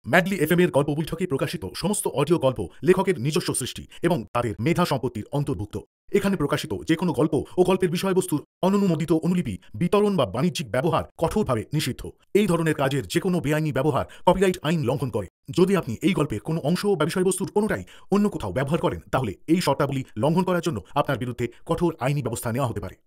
Madly FM এর গল্প বৈঠকে প্রকাশিত সমস্ত অডিও গল্প লেখকের নিজস্ব সৃষ্টি এবং তাদের মেধা সম্পত্তির অন্তর্ভুক্ত। এখানে প্রকাশিত যে কোনো গল্প ও গল্পের বিষয়বস্তুর অননুমোদিত অনুলিপি বিতরণ বা বাণিজ্যিক ব্যবহার কঠোরভাবে নিষিদ্ধ। এই ধরনের কাজের যে কোনো বেআইনি ব্যবহার কপিরাইট আইন লঙ্ঘন করে। যদি আপনি এই গল্পের কোনো অংশ বা বিষয়বস্তুর কোনোটাই অন্য কোথাও ব্যবহার করেন, তাহলে এই শর্তাবলী লঙ্ঘন করার জন্য আপনার বিরুদ্ধে কঠোর আইনি ব্যবস্থা নেওয়া হতে পারে।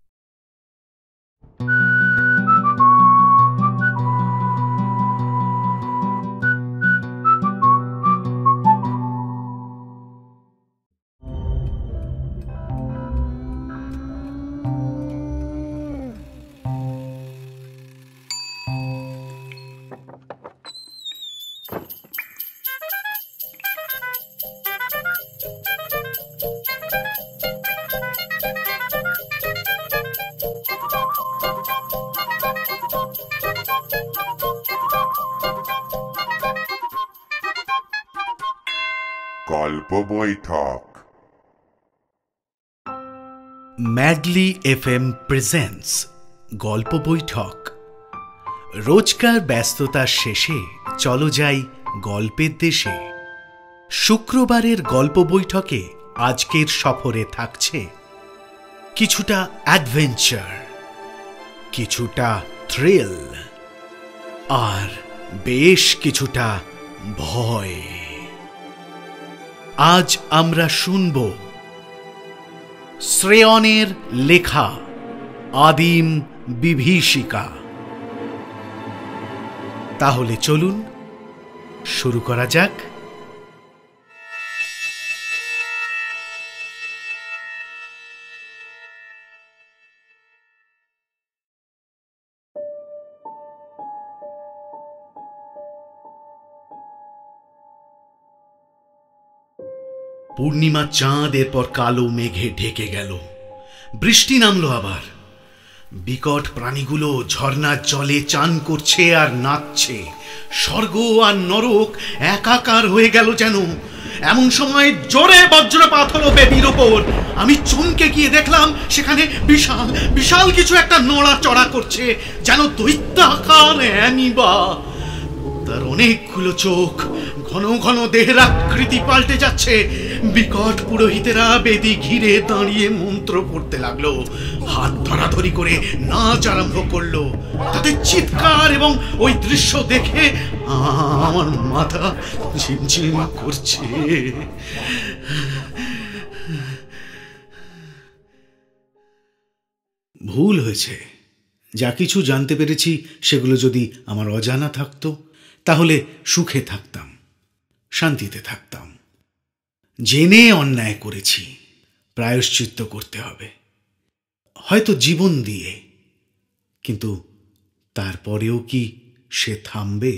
গল্প বৈঠক। ম্যাডলি এফএম প্রেজেন্টস গল্প বৈঠক। রোজকার ব্যস্ততার শেষে চলো যাই গল্পের দেশে। শুক্রবারের গল্প বৈঠকে আজকের সফরে থাকছে কিছুটা অ্যাডভেঞ্চার, কিছুটা থ্রিল, আর বেশ কিছুটা ভয়। আজ আমরা শুনব শ্রেয়নের লেখা আদিম বিভীষিকা। তাহলে চলুন শুরু করা যাক। পূর্ণিমা চাঁদ এরপর কালো মেঘে ঢেকে গেল। বৃষ্টি নামলো আবার। বিকট প্রাণীগুলো ঝর্ণার জলে চান করছে আর নাচছে। স্বর্গ আর নরক একাকার হয়ে গেল যেন। এমন সময় জোরে বজ্রপাত হলো বেদির ওপর। আমি চমকে গিয়ে দেখলাম সেখানে বিশাল বিশাল কিছু একটা নড়াচড়া করছে, যেন দৈত্যাকার অ্যামিবা। তার অনেকগুলো চোখ, ঘন ঘন দেহের আকৃতি পাল্টে যাচ্ছে। বিকট পুরোহিতেরা বেদি ঘিরে দাঁড়িয়ে মন্ত্র পড়তে লাগলো। হাত ধরাধরি করে নাচ আরম্ভ করলো। তাদের চিৎকার এবং ওই দৃশ্য দেখে আমার মাথা ঝিমঝিম করছে। ভুল হয়েছে। যা কিছু জানতে পেরেছি সেগুলো যদি আমার অজানা থাকতো, তাহলে সুখে থাকতাম, শান্তিতে থাকতাম। জেনে অন্যায় করেছি, প্রায়শ্চিত্ত করতে হবে, হয়তো জীবন দিয়ে। কিন্তু তারপরেও কি সে থামবে?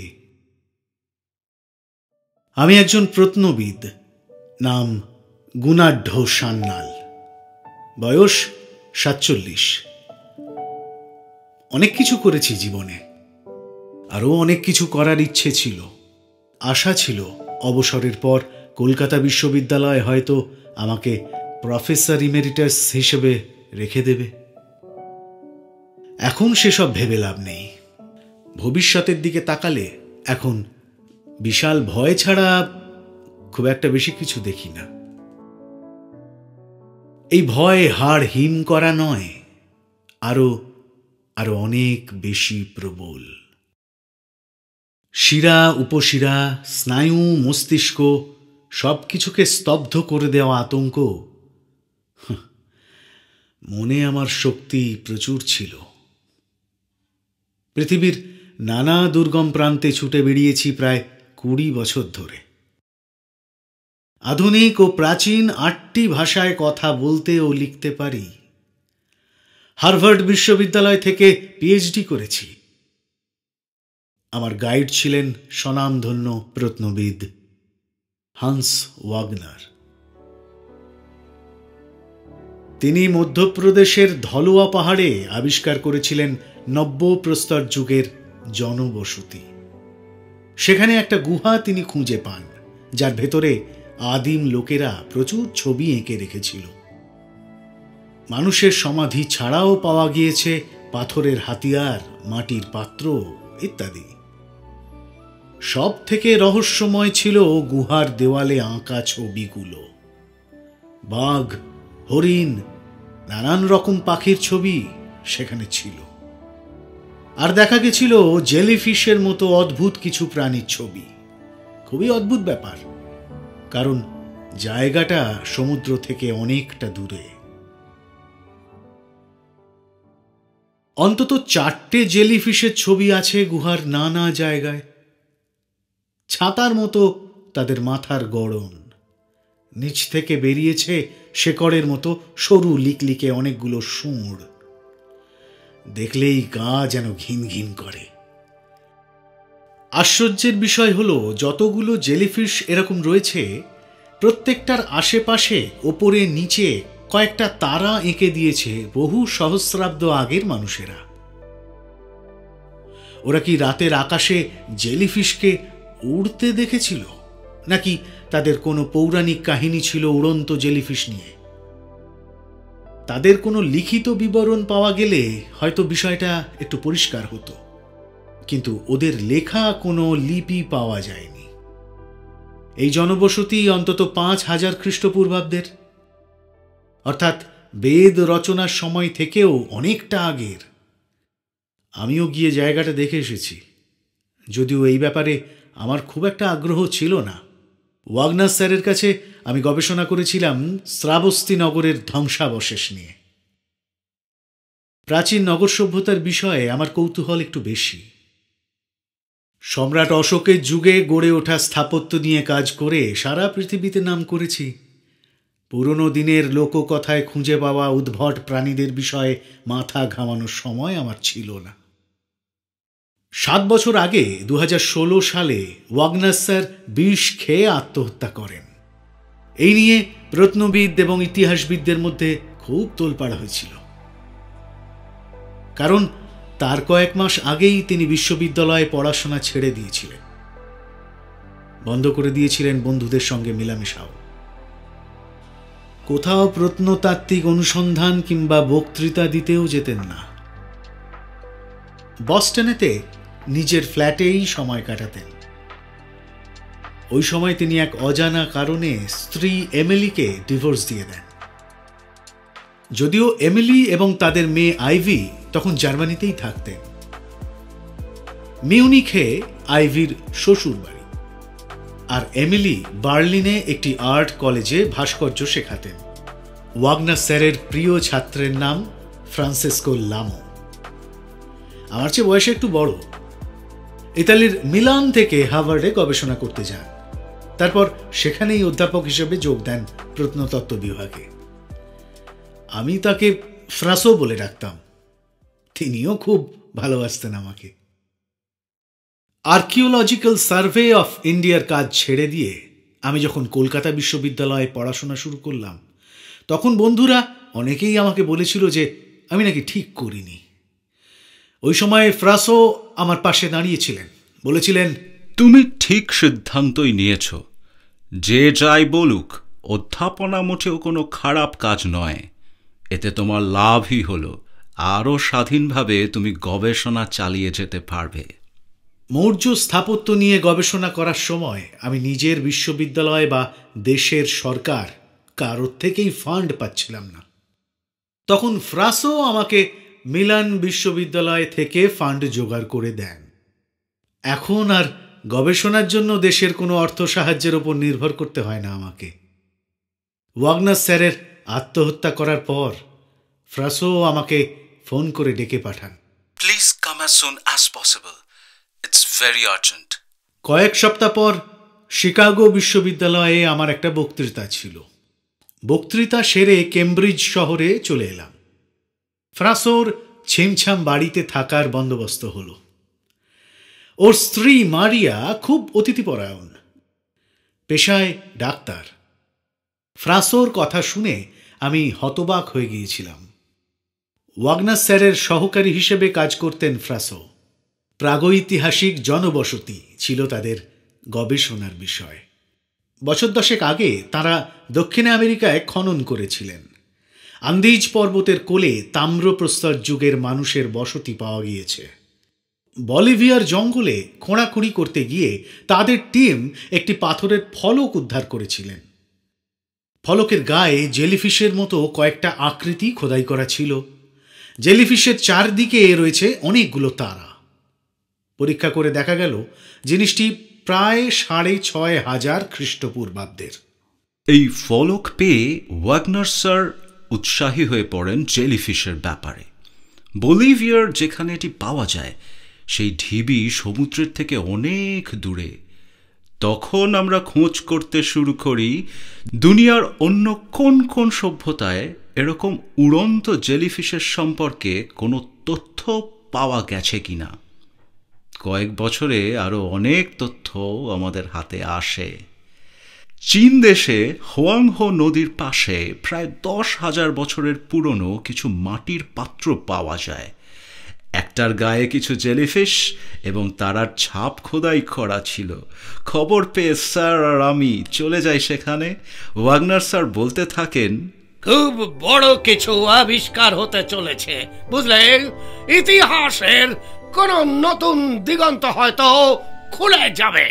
আমি একজন প্রত্নবিদ, নাম গুণাঢ্য সান্যাল, বয়স 47। অনেক কিছু করেছি জীবনে, আরও অনেক কিছু করার ইচ্ছে ছিল। আশা ছিল অবসরের পর কলকাতা বিশ্ববিদ্যালয় হয়তো আমাকে প্রফেসর ইমেরিটাস হিসেবে রেখে দেবে। এখন সেসব ভেবে লাভ নেই। ভবিষ্যতের দিকে তাকালে এখন বিশাল ভয় ছাড়া খুব একটা বেশি কিছু দেখি না। এই ভয় হাড় হিম করা নয়, আরো আরো অনেক বেশি প্রবল। শিরা, উপশিরা, স্নায়ু, মস্তিষ্ক সবকিছুকে স্তব্ধ করে দেওয়া আতঙ্ক। মনে আমার শক্তি প্রচুর ছিল। পৃথিবীর নানা দুর্গম প্রান্তে ছুটে বেরিয়েছি প্রায় 20 বছর ধরে। আধুনিক ও প্রাচীন 8টি ভাষায় কথা বলতে ও লিখতে পারি। হার্ভার্ড বিশ্ববিদ্যালয় থেকে পিএইচডি করেছি। আমার গাইড ছিলেন স্বনামধন্য প্রত্নবিদ হান্স ওয়াগনার। তিনি মধ্যপ্রদেশের ধলোয়া পাহাড়ে আবিষ্কার করেছিলেন নব্য প্রস্তর যুগের জনবসতি। সেখানে একটা গুহা তিনি খুঁজে পান, যার ভেতরে আদিম লোকেরা প্রচুর ছবি এঁকে রেখেছিল। মানুষের সমাধি ছাড়াও পাওয়া গিয়েছে পাথরের হাতিয়ার, মাটির পাত্র ইত্যাদি। সব থেকে রহস্যময় ছিল গুহার দেওয়ালে আঁকা ছবিগুলো। বাঘ, হরিণ, নানান রকম পাখির ছবি সেখানে ছিল। আর দেখা গেছিল জেলিফিশের মতো অদ্ভুত কিছু প্রাণীর ছবি। খুবই অদ্ভুত ব্যাপার, কারণ জায়গাটা সমুদ্র থেকে অনেকটা দূরে। অন্তত 4টে জেলিফিশের ছবি আছে গুহার নানা জায়গায়। ছাতার মতো তাদের মাথার গড়ন, নিচ থেকে বেরিয়েছে শেকড়ের মতো সরু লিকলিকে অনেকগুলো শুঁড়। দেখলেই গা যেন ঘিন ঘিন করে। আশ্চর্যের বিষয় হলো, যতগুলো জেলিফিশ এরকম রয়েছে, প্রত্যেকটার আশেপাশে ওপরে নিচে কয়েকটা তারা এঁকে দিয়েছে বহু সহস্রাব্দ আগের মানুষেরা। ওরা কি রাতের আকাশে জেলিফিশকে উড়তে দেখেছিল, নাকি তাদের কোনো পৌরাণিক কাহিনী ছিল উড়ন্ত জেলিফিশ নিয়ে? তাদের কোনো লিখিত বিবরণ পাওয়া গেলে হয়তো বিষয়টা একটু পরিষ্কার হতো, কিন্তু ওদের লেখা কোনো লিপি পাওয়া যায়নি। এই জনবসতি অন্তত 5000 খ্রিস্টপূর্বাব্দের, অর্থাৎ বেদ রচনার সময় থেকেও অনেকটা আগের। আমিও গিয়ে জায়গাটা দেখে এসেছি, যদিও এই ব্যাপারে আমার খুব একটা আগ্রহ ছিল না। ওয়াগনার স্যারের কাছে আমি গবেষণা করেছিলাম শ্রাবস্তি নগরের ধ্বংসাবশেষ নিয়ে। প্রাচীন নগর সভ্যতার বিষয়ে আমার কৌতূহল একটু বেশি। সম্রাট অশোকের যুগে গড়ে ওঠা স্থাপত্য নিয়ে কাজ করে সারা পৃথিবীতে নাম করেছি। পুরনো দিনের লোককথায় খুঁজে পাওয়া উদ্ভট প্রাণীদের বিষয়ে মাথা ঘামানোর সময় আমার ছিল না। 7 বছর আগে 2016 সালে ওয়াগনার স্যার বিষ খেয়ে আত্মহত্যা করেন। এই নিয়ে প্রত্নবিদ এবং ইতিহাসবিদদের মধ্যে খুব তোলপাড় হয়েছিল, কারণ তার কয়েক মাস আগেই তিনি বিশ্ববিদ্যালয়ে পড়াশোনা ছেড়ে দিয়েছিলেন, বন্ধ করে দিয়েছিলেন বন্ধুদের সঙ্গে মেলামেশাও। কোথাও প্রত্নতাত্ত্বিক অনুসন্ধান কিংবা বক্তৃতা দিতেও যেতেন না। বস্টনেতে নিজের ফ্ল্যাটেই সময় কাটাতেন। ওই সময় তিনি এক অজানা কারণে স্ত্রী এমিলিকে ডিভোর্স দিয়ে দেন। যদিও এমিলি এবং তাদের মেয়ে আইভি তখন জার্মানিতেই থাকতেন। মিউনিখে আইভির শ্বশুর বাড়ি, আর এমিলি বার্লিনে একটি আর্ট কলেজে ভাস্কর্য শেখাতেন। ওয়াগনার স্যারের প্রিয় ছাত্রের নাম ফ্রান্সেসকো লামো। আমার চেয়ে বয়সে একটু বড়। ইতালির মিলান থেকে হার্ভার্ডে গবেষণা করতে যান, তারপর সেখানেই অধ্যাপক হিসেবে যোগ দেন প্রত্নতত্ত্ব বিভাগে। আমি তাকে ফ্রাসো বলে ডাকতাম, তিনিও খুব ভালোবাসতেন আমাকে। আর্কিওলজিক্যাল সার্ভে অফ ইন্ডিয়ার কাজ ছেড়ে দিয়ে আমি যখন কলকাতা বিশ্ববিদ্যালয়ে পড়াশোনা শুরু করলাম, তখন বন্ধুরা অনেকেই আমাকে বলেছিল যে আমি নাকি ঠিক করিনি। ওই সময় ফ্রাসো আমার পাশে দাঁড়িয়েছিলেন, বলেছিলেন, তুমি ঠিক সিদ্ধান্তই নিয়েছ। যে যাই বলুক, অধ্যাপনা মোটেও কোনো খারাপ কাজ নয়। এতে তোমার লাভই হলো, আরও স্বাধীনভাবে তুমি গবেষণা চালিয়ে যেতে পারবে। মৌর্য স্থাপত্য নিয়ে গবেষণা করার সময় আমি নিজের বিশ্ববিদ্যালয় বা দেশের সরকার কারোর থেকেই ফান্ড পাচ্ছিলাম না। তখন ফ্রাসো আমাকে মিলান বিশ্ববিদ্যালয় থেকে ফান্ড জোগাড় করে দেন। এখন আর গবেষণার জন্য দেশের কোনো অর্থ সাহায্যের ওপর নির্ভর করতে হয় না আমাকে। ওয়াগনার স্যারের আত্মহত্যা করার পর ফ্রাসো আমাকে ফোন করে ডেকে পাঠান। Please come as soon as possible, it's very urgent. কয়েক সপ্তাহ পর শিকাগো বিশ্ববিদ্যালয়ে আমার একটা বক্তৃতা ছিল। বক্তৃতা সেরে কেমব্রিজ শহরে চলে এলাম। ফ্রাসোর ছিমছাম বাড়িতে থাকার বন্দোবস্ত হলো। ওর স্ত্রী মারিয়া খুব অতিথিপরায়ণ, পেশায় ডাক্তার। ফ্রাসোর কথা শুনে আমি হতবাক হয়ে গিয়েছিলাম। ওয়াগনার স্যারের সহকারী হিসেবে কাজ করতেন ফ্রাসো। প্রাগৈতিহাসিক জনবসতি ছিল তাদের গবেষণার বিষয়। বছর 10 আগে তারা দক্ষিণ আমেরিকায় খনন করেছিলেন। আন্দিজ পর্বতের কোলে তাম্রপ্রস্তর যুগের মানুষের বসতি পাওয়া গিয়েছে। বলিভিয়ার জঙ্গলে খোঁড়াখুঁড়ি করতে গিয়ে তাদের টিম একটি পাথরের ফলক উদ্ধার করেছিলেন। ফলকের গায়ে জেলিফিশের মতো কয়েকটা আকৃতি খোদাই করা ছিল। জেলিফিশের চারদিকে রয়েছে অনেকগুলো তারা। পরীক্ষা করে দেখা গেল জিনিসটি প্রায় ৬,৫০০ খ্রিস্টপূর্বাব্দের। এই ফলক পেয়ে ওয়াগনার স্যার উৎসাহী হয়ে পড়েন জেলিফিশের ব্যাপারে। বলিভিয়ার যেখানে এটি পাওয়া যায় সেই ঢিবি সমুদ্রের থেকে অনেক দূরে। তখন আমরা খোঁজ করতে শুরু করি দুনিয়ার অন্য কোন কোন সভ্যতায় এরকম উড়ন্ত জেলিফিশের সম্পর্কে কোনো তথ্য পাওয়া গেছে কিনা। কয়েক বছরে আরও অনেক তথ্য আমাদের হাতে আসে। চীন দেশে হোয়াংহো নদীর পাশে প্রায় 10,000 বছরের পুরনো কিছু মাটির পাত্র পাওয়া যায়। একটার গায়ে কিছু জেলিফিশ এবং তারার ছাপ খোদাই করা ছিল। খবর পেয়ে স্যার আর আমি চলে যাই সেখানে। ওয়াগনার স্যার বলতে থাকেন, খুব বড় কিছু আবিষ্কার হতে চলেছে, বুঝলে? ইতিহাসের কোন নতুন দিগন্ত হয়তো খুলে যাবে।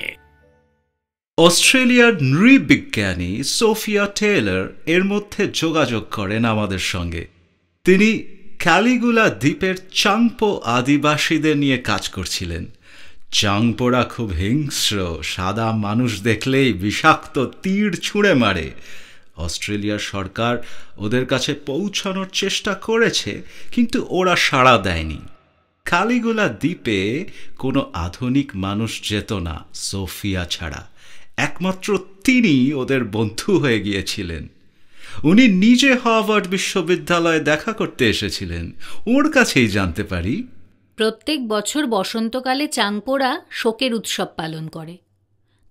অস্ট্রেলিয়ার নৃবিজ্ঞানী সোফিয়া টেইলর এর মধ্যে যোগাযোগ করেন আমাদের সঙ্গে। তিনি ক্যালিগুলা দ্বীপের চাংপো আদিবাসীদের নিয়ে কাজ করছিলেন। চাংপোরা খুব হিংস্র, সাদা মানুষ দেখলেই বিষাক্ত তীর ছুঁড়ে মারে। অস্ট্রেলিয়ার সরকার ওদের কাছে পৌঁছানোর চেষ্টা করেছে, কিন্তু ওরা সাড়া দেয়নি। ক্যালিগুলা দ্বীপে কোনো আধুনিক মানুষ যেত না সোফিয়া ছাড়া। একমাত্র তিনি ওদের বন্ধু হয়ে গিয়েছিলেন। উনি নিজে হার্ভার্ড বিশ্ববিদ্যালয়ে দেখা করতে এসেছিলেন। ওর কাছেই জানতে পারি প্রত্যেক বছর বসন্তকালে চাংপোরা শোকের উৎসব পালন করে।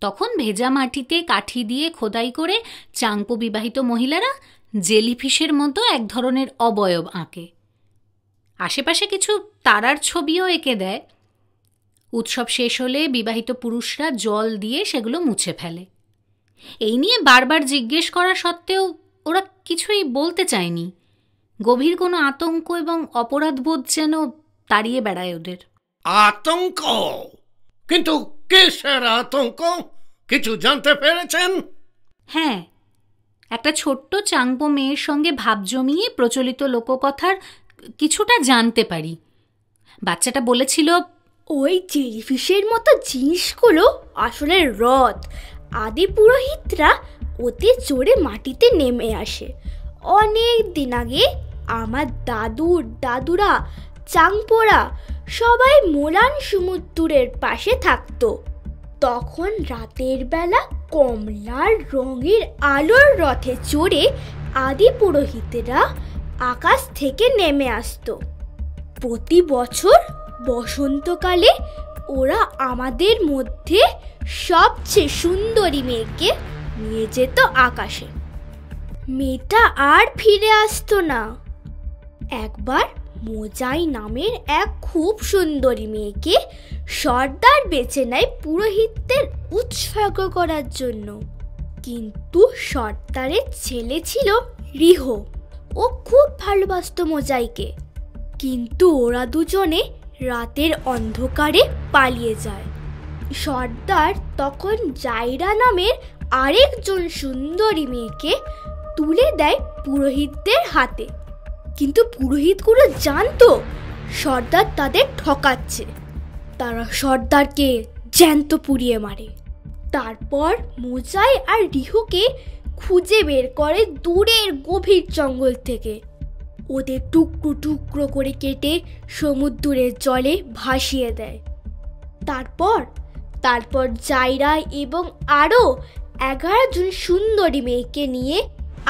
তখন ভেজা মাটিতে কাঠি দিয়ে খোদাই করে চাংপো বিবাহিত মহিলারা জেলিফিশের মতো এক ধরনের অবয়ব আঁকে। আশেপাশে কিছু তারার ছবিও এঁকে দেয়। উৎসব শেষ হলে বিবাহিত পুরুষরা জল দিয়ে সেগুলো মুছে ফেলে। এই নিয়ে বারবার জিজ্ঞেস করা সত্ত্বেও ওরা কিছুই বলতে চায়নি। গভীর কোনো আতঙ্ক এবং অপরাধবোধ যেন তাড়িয়ে বেড়ায় ওদের। আতঙ্ক? কিন্তু কিসের আতঙ্ক? কিছু জানতে পেরেছেন? হ্যাঁ, একটা ছোট্ট চাংপো মেয়ের সঙ্গে ভাব জমিয়ে প্রচলিত লোককথার কিছুটা জানতে পারি। বাচ্চাটা বলেছিল, ওই জেলিফিশের মতো জিনিসগুলো আসলে হ্রদ। আদি পুরোহিতরা ওতে চড়ে মাটিতে নেমে আসে। অনেক দিন আগে আমার দাদুরা চাংপোরা সবাই মোলান সমুদ্রের পাশে থাকতো। তখন রাতের বেলা কমলার রঙের আলোর রথে চড়ে আদি পুরোহিতেরা আকাশ থেকে নেমে আসতো। প্রতি বছর বসন্তকালে ওরা আমাদের মধ্যে সবচেয়ে সুন্দরী মেয়েকে নিয়ে যেত আকাশে। মেয়েটা আর ফিরে আসতো না। একবার মোজাই নামের এক খুব সুন্দরী মেয়েকে সর্দার বেছে নেয় পুরোহিতদের উৎসর্গ করার জন্য। কিন্তু সর্দারের ছেলে ছিল রিহ। ও খুব ভালোবাসতো মোজাইকে। কিন্তু ওরা দুজনে রাতের অন্ধকারে পালিয়ে যায়। সর্দার তখন জাইরা নামের আরেকজন সুন্দরী মেয়েকে তুলে দেয় পুরোহিতদের হাতে। কিন্তু পুরোহিতগুলো জানতো সর্দার তাদের ঠকাচ্ছে। তারা সর্দারকে জ্যান্ত পুড়িয়ে মারে। তারপর মোজাই আর রিহুকে খুঁজে বের করে দূরের গভীর জঙ্গল থেকে। ওদের টুকরো টুকরো করে কেটে সমুদ্রের জলে ভাসিয়ে দেয়। তারপর জাইরা এবং আরও 11 জন সুন্দরী মেয়েকে নিয়ে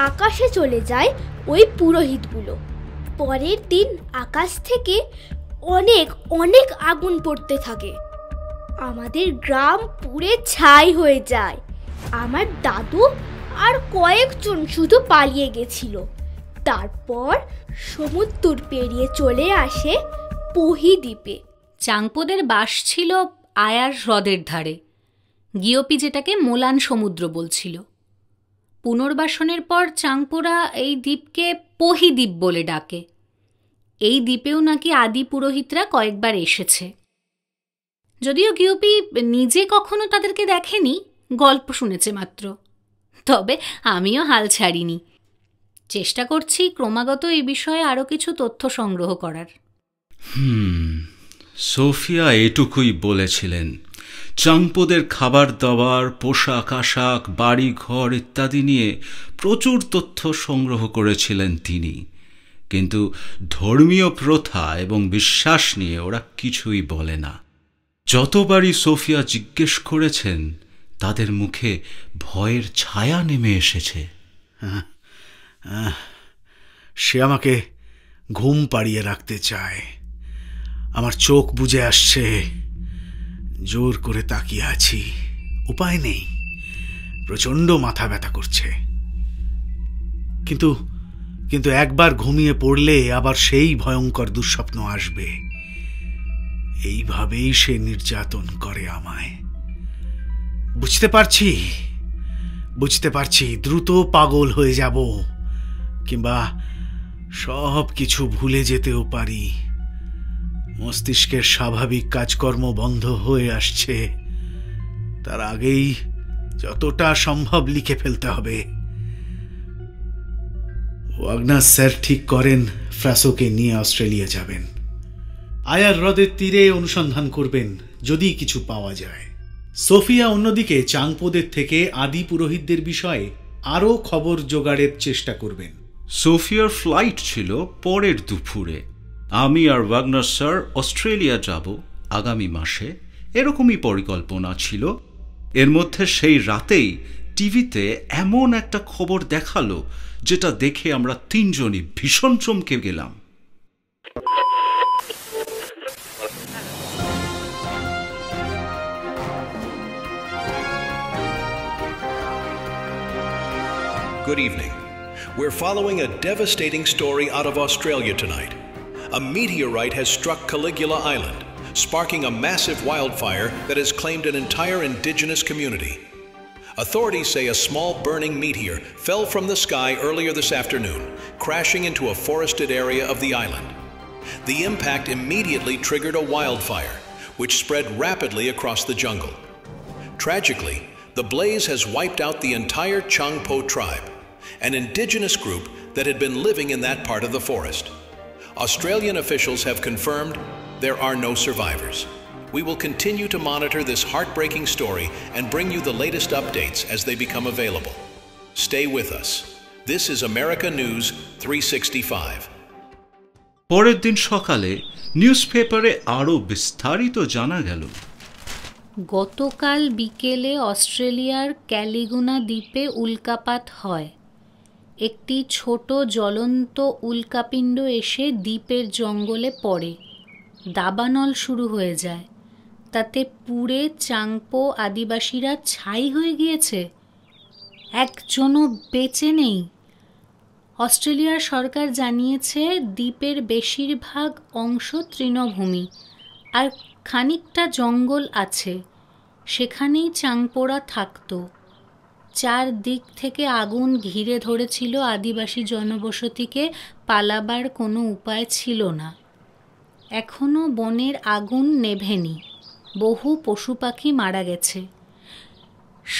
আকাশে চলে যায় ওই পুরোহিতগুলো। পরের দিন আকাশ থেকে অনেক অনেক আগুন পড়তে থাকে। আমাদের গ্রাম পুড়ে ছাই হয়ে যায়। আমার দাদু আর কয়েকজন শুধু পালিয়ে গেছিল। তারপর সমুদ্র পেরিয়ে চলে আসে পহি দ্বীপে। চাংপোদের বাস ছিল আয়ার হ্রদের ধারে। গিওপি যেটাকে মোলান সমুদ্র বলছিল। পুনর্বাসনের পর চাংপোরা এই দ্বীপকে পহি দ্বীপ বলে ডাকে। এই দ্বীপেও নাকি আদি পুরোহিতরা কয়েকবার এসেছে। যদিও গিওপি নিজে কখনো তাদেরকে দেখেনি, গল্প শুনেছে মাত্র। তবে আমিও হাল ছাড়িনি, চেষ্টা করছি ক্রমাগত এই বিষয়ে আরও কিছু তথ্য সংগ্রহ করার। সোফিয়া এটুকুই বলেছিলেন, চাংপোদের খাবার দাবার, পোশাক আশাক, বাড়ি ঘর ইত্যাদি নিয়ে প্রচুর তথ্য সংগ্রহ করেছিলেন তিনি, কিন্তু ধর্মীয় প্রথা এবং বিশ্বাস নিয়ে ওরা কিছুই বলে না। যতবারই সোফিয়া জিজ্ঞেস করেছেন, তাদের মুখে ভয়ের ছায়া নেমে এসেছে। সে আমাকে ঘুম পাড়িয়ে রাখতে চায়। আমার চোখ বুজে আসছে, জোর করে তাকিয়ে আছি, উপায় নেই, প্রচণ্ড মাথা ব্যথা করছে। কিন্তু একবার ঘুমিয়ে পড়লে আবার সেই ভয়ঙ্কর দুঃস্বপ্ন আসবে। এইভাবেই সে নির্যাতন করে আমায়। বুঝতে পারছি দ্রুত পাগল হয়ে যাব, কিংবা সব কিছু ভুলে যেতেও পারি। মস্তিষ্কের স্বাভাবিক কাজকর্ম বন্ধ হয়ে আসছে, তার আগেই যতটা সম্ভব লিখে ফেলতে হবে। ওয়াগনার স্যার ঠিক করেন ফ্রাসোকে নিয়ে অস্ট্রেলিয়া যাবেন। আয়ার হ্রদের তীরে অনুসন্ধান করবেন যদি কিছু পাওয়া যায়। সোফিয়া অন্যদিকে চাংপোদের থেকে আদি পুরোহিতদের বিষয়ে আরও খবর জোগাড়ের চেষ্টা করবেন। সোফিয়ার ফ্লাইট ছিল পরের দুপুরে। আমি আর ওয়াগনার স্যার অস্ট্রেলিয়া যাব আগামী মাসে, এরকমই পরিকল্পনা ছিল। এর মধ্যে সেই রাতেই টিভিতে এমন একটা খবর দেখালো, যেটা দেখে আমরা তিনজনই ভীষণ চমকে গেলাম। Good evening. We're following a devastating story out of Australia tonight. A meteorite has struck Caligula Island, sparking a massive wildfire that has claimed an entire indigenous community. Authorities say a small burning meteor fell from the sky earlier this afternoon, crashing into a forested area of the island. The impact immediately triggered a wildfire, which spread rapidly across the jungle. Tragically, the blaze has wiped out the entire Changpo tribe, an indigenous group that had been living in that part of the forest. Australian officials have confirmed there are no survivors. We will continue to monitor this heartbreaking story and bring you the latest updates as they become available. Stay with us. This is America News 365. পরের দিন সকালে news পেপারে আরও বিস্তারিত জানা গেল। গতকাল বিকেলে অস্ট্রেলিয়ার ক্যালিগুনা দ্বীপে উল্কাপাত হয়। একটি ছোট জ্বলন্ত উল্কাপিণ্ড এসে দ্বীপের জঙ্গলে পড়ে, দাবানল শুরু হয়ে যায়। তাতে পুড়ে চাংপো আদিবাসীরা ছাই হয়ে গিয়েছে, একজনও বেঁচে নেই। অস্ট্রেলিয়ার সরকার জানিয়েছে দ্বীপের বেশিরভাগ অংশ তৃণভূমি আর খানিকটা জঙ্গল আছে, সেখানেই চাংপোরা থাকত। চারদিক থেকে আগুন ঘিরে ধরেছিল আদিবাসী জনবসতিকে, পালাবার কোনো উপায় ছিল না। এখনও বনের আগুন নেভেনি, বহু পশু পাখি মারা গেছে।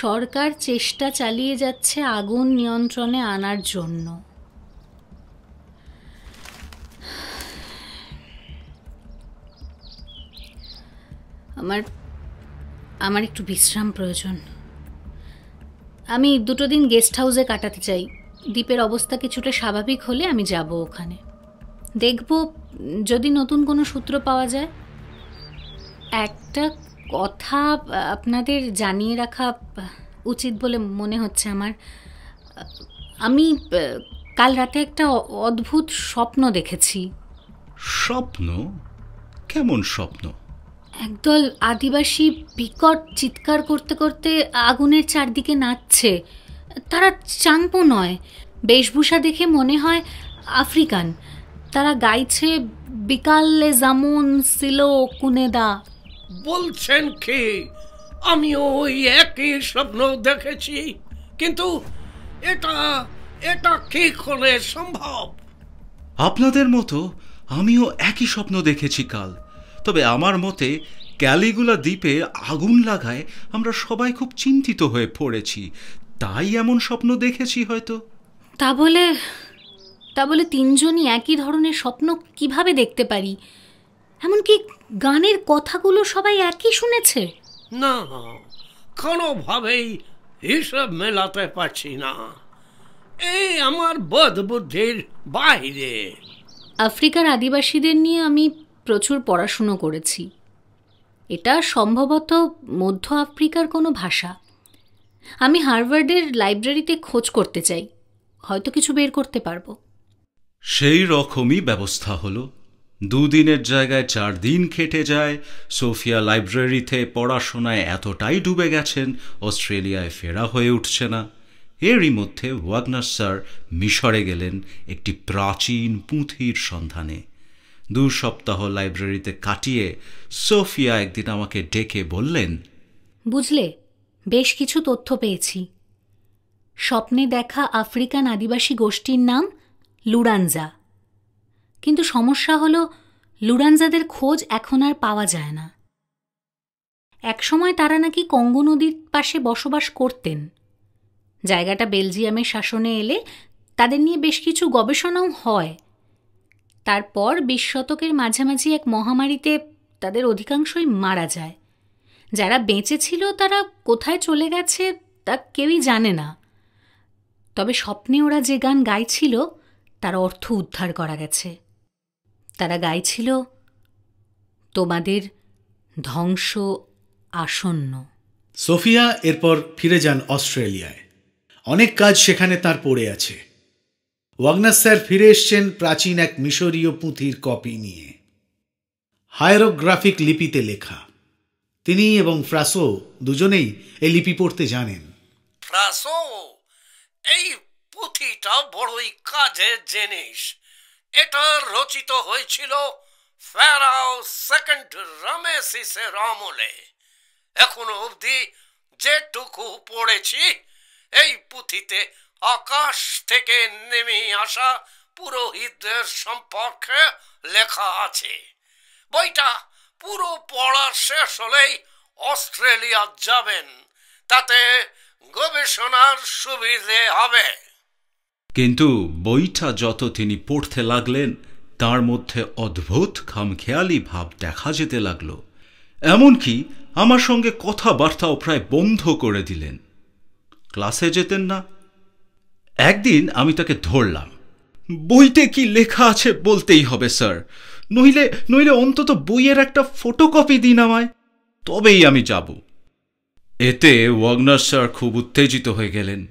সরকার চেষ্টা চালিয়ে যাচ্ছে আগুন নিয়ন্ত্রণে আনার জন্য। আমার একটু বিশ্রাম প্রয়োজন। আমি 2 দিন গেস্ট হাউসে কাটাতে চাই। দ্বীপের অবস্থা কিছুটা স্বাভাবিক হলে আমি যাব ওখানে, দেখব যদি নতুন কোনো সূত্র পাওয়া যায়। একটা কথা আপনাদের জানিয়ে রাখা উচিত বলে মনে হচ্ছে আমার। আমি কাল রাতে একটা অদ্ভুত স্বপ্ন দেখেছি। স্বপ্ন? কেমন স্বপ্ন? একদল আদিবাসী বিকট চিৎকার করতে করতে আগুনের চারদিকে নাচছে। তারা চাংপো নয়, বেশভূষা দেখে মনে হয় আফ্রিকান। তারা গাইছে বিকালে জামুন সিলো কুনেদা। বলছেন কি? আমিও ওই একই স্বপ্ন দেখেছি, কিন্তু এটা কি করে সম্ভব? আপনাদের মতো আমিও একই স্বপ্ন দেখেছি কাল। তবে আমার মতে ক্যালিগুলা দ্বীপে আগুন লাগায় আমরা সবাই খুব চিন্তিত হয়ে পড়েছি, তাই এমন স্বপ্ন দেখেছি হয়তো। তা বলে তিনজনই একই ধরনের স্বপ্ন কিভাবে দেখতে পারি? এমনকি গানের কথাগুলো সবাই একই শুনেছে? না, কোনোভাবেই হিসাব মেলাতে পারছি না। এই আমার বোধ বুদ্ধির বাইরে। আফ্রিকার আদিবাসীদের নিয়ে আমি প্রচুর পড়াশুনো করেছি। এটা সম্ভবত মধ্য আফ্রিকার কোনো ভাষা। আমি হার্ভার্ডের লাইব্রেরিতে খোঁজ করতে চাই, হয়তো কিছু বের করতে পারবো। সেই রকমই ব্যবস্থা হলো। 2 দিনের জায়গায় 4 দিন কেটে যায়। সোফিয়া লাইব্রেরিতে পড়াশোনায় এতটাই ডুবে গেছেন, অস্ট্রেলিয়ায় ফেরা হয়ে উঠছে না। এরই মধ্যে ওয়াগনার স্যার মিশরে গেলেন একটি প্রাচীন পুঁথির সন্ধানে। 2 সপ্তাহ লাইব্রেরিতে কাটিয়ে সোফিয়া একদিন আমাকে ডেকে বললেন, বুঝলে, বেশ কিছু তথ্য পেয়েছি। স্বপ্নে দেখা আফ্রিকান আদিবাসী গোষ্ঠীর নাম লুরানজা। কিন্তু সমস্যা হলো, লুরানজাদের খোঁজ এখন আর পাওয়া যায় না। একসময় তারা নাকি কঙ্গো নদীর পাশে বসবাস করতেন। জায়গাটা বেলজিয়ামের শাসনে এলে তাদের নিয়ে বেশ কিছু গবেষণাও হয়। তারপর 20 শতকের মাঝামাঝি এক মহামারীতে তাদের অধিকাংশই মারা যায়। যারা বেঁচে ছিল তারা কোথায় চলে গেছে তা কেউই জানে না। তবে স্বপ্নে ওরা যে গান গাইছিল তার অর্থ উদ্ধার করা গেছে। তারা গাইছিল, তোমাদের ধ্বংস আসন্ন। সোফিয়া এরপর ফিরে যান অস্ট্রেলিয়ায়। অনেক কাজ সেখানে তার পড়ে আছে। ওয়াগনার স্যার ফিরে এসছেন প্রাচীন এক মিশরীয় পুঁথির কপি নিয়ে, হায়ারোগ্রাফিক লিপিতে লেখা। তিনি এবং ফ্রাসো দুজনেই এই লিপি পড়তে জানেন। ফ্রাসো, এই পুঁথিটা বড়ই কাজের জিনিস। এটা রচিত হয়েছিল ফেরাও সেকেন্ড রামেসিসের আমলে। এখনো অবধি যেটুকু পড়েছি, এই পুঁথিতে আকাশ থেকে নেমে আসা পুরোহিতদের সম্পর্কে লেখা আছে। বইটা পুরো পড়া শেষ হলেই অস্ট্রেলিয়া যাবেন, তাতে গবেষণার সুবিধে হবে। কিন্তু বইটা যত তিনি পড়তে লাগলেন তার মধ্যে অদ্ভুত খামখেয়ালি ভাব দেখা যেতে লাগল। এমনকি আমার সঙ্গে কথাবার্তাও প্রায় বন্ধ করে দিলেন। ক্লাসে যেতেন না। একদিন আমি তাকে ধরলাম। বইতে কি লেখা আছে বলতেই হবে স্যার, নইলে অন্তত বইয়ের একটা ফটোকপি দিন আমায়, তবেই আমি যাব। এতে ওয়াগনার স্যার খুব উত্তেজিত হয়ে গেলেন।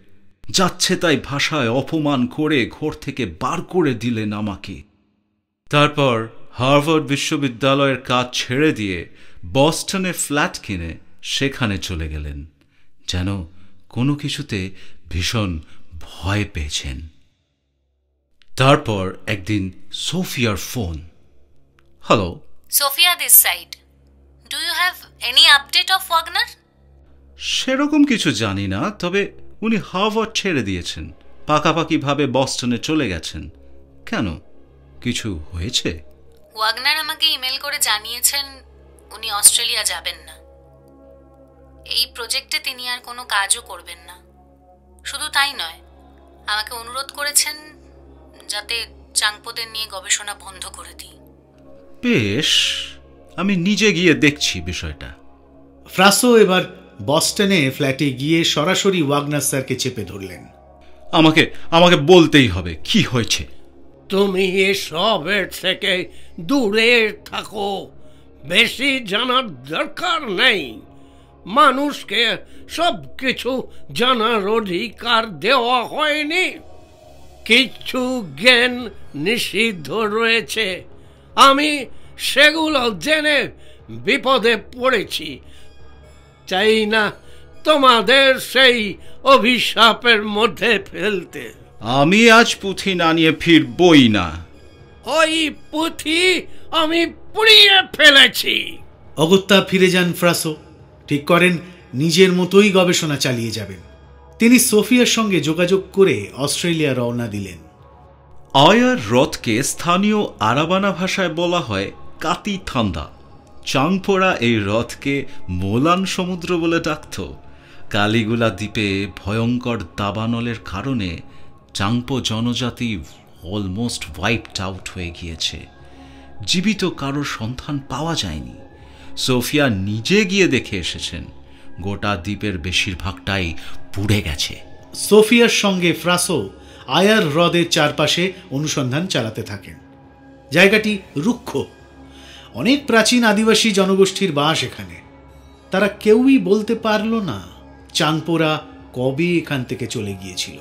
যাচ্ছে তাই ভাষায় অপমান করে ঘর থেকে বার করে দিলেন আমাকে। তারপর হার্ভার্ড বিশ্ববিদ্যালয়ের কাজ ছেড়ে দিয়ে বস্টনে ফ্ল্যাট কিনে সেখানে চলে গেলেন, যেন কোনো কিছুতে ভীষণ ভয় পেয়েছেন। তারপর একদিন সোফিয়ার phone. Hello Sofia, this side. Do you have any update of Wagner? সেরকম কিছু জানি না, তবে উনি হার্ভার্ড ছেড়ে দিয়েছেন, পাকাপাকিভাবে বস্টনে চলে গেছেন। কেন, কিছু হয়েছে? ওয়াগনার আমাকে ইমেল করে জানিয়েছেন উনি অস্ট্রেলিয়া যাবেন না। এই প্রজেক্টে তিনি আর কোনো কাজও করবেন না। শুধু তাই নয়, আমাকে অনুরোধ করেছেন যাতে চাংপোদের নিয়ে গবেষণা বন্ধ করে দিই। বেশ, আমি নিজে গিয়ে দেখছি বিষয়টা। ফ্রাসো এবার বস্টনে ফ্ল্যাটে গিয়ে সরাসরি ওয়াগনার স্যারকে চেপে ধরলেন। আমাকে বলতেই হবে কি হয়েছে। তুমি এসবের থেকে দূরে থাকো, বেশি জানার দরকার নেই। মানুষকে সব কিছু জানার অধিকার দেওয়া হয়নি। কিছু জ্ঞান নিষিদ্ধ রয়েছে, আমি সেগুলো জেনে বিপদে পড়েছি। চাই না তোমাদের সেই অভিশাপের মধ্যে ফেলতে। আমি আজ পুঁথি না নিয়ে ফিরবই না। ওই পুঁথি আমি পুড়িয়ে ফেলেছি। অগত্যা ফিরে যান ফ্রাসো। ঠিক করেন নিজের মতোই গবেষণা চালিয়ে যাবেন। তিনি সোফিয়ার সঙ্গে যোগাযোগ করে অস্ট্রেলিয়া রওনা দিলেন। আয়ার হ্রদকে স্থানীয় আরাবানা ভাষায় বলা হয় কাতি ঠান্ডা। চাংপোড়া এই হ্রদকে মোলান সমুদ্র বলে ডাকত। কালিগুলা দ্বীপে ভয়ঙ্কর দাবানলের কারণে চাংপো জনজাতি অলমোস্ট ওয়াইপড আউট হয়ে গিয়েছে। জীবিত কারোর সন্ধান পাওয়া যায়নি। সোফিয়া নিজে গিয়ে দেখে এসেছেন গোটা দ্বীপের বেশিরভাগটাই পুড়ে গেছে। সোফিয়ার সঙ্গে ফ্রাসো আয়ার হ্রদের চারপাশে অনুসন্ধান চালাতে থাকেন। জায়গাটি রুক্ষ, অনেক প্রাচীন আদিবাসী জনগোষ্ঠীর বাস এখানে। তারা কেউই বলতে পারল না চাংপোরা কবে এখান থেকে চলে গিয়েছিল।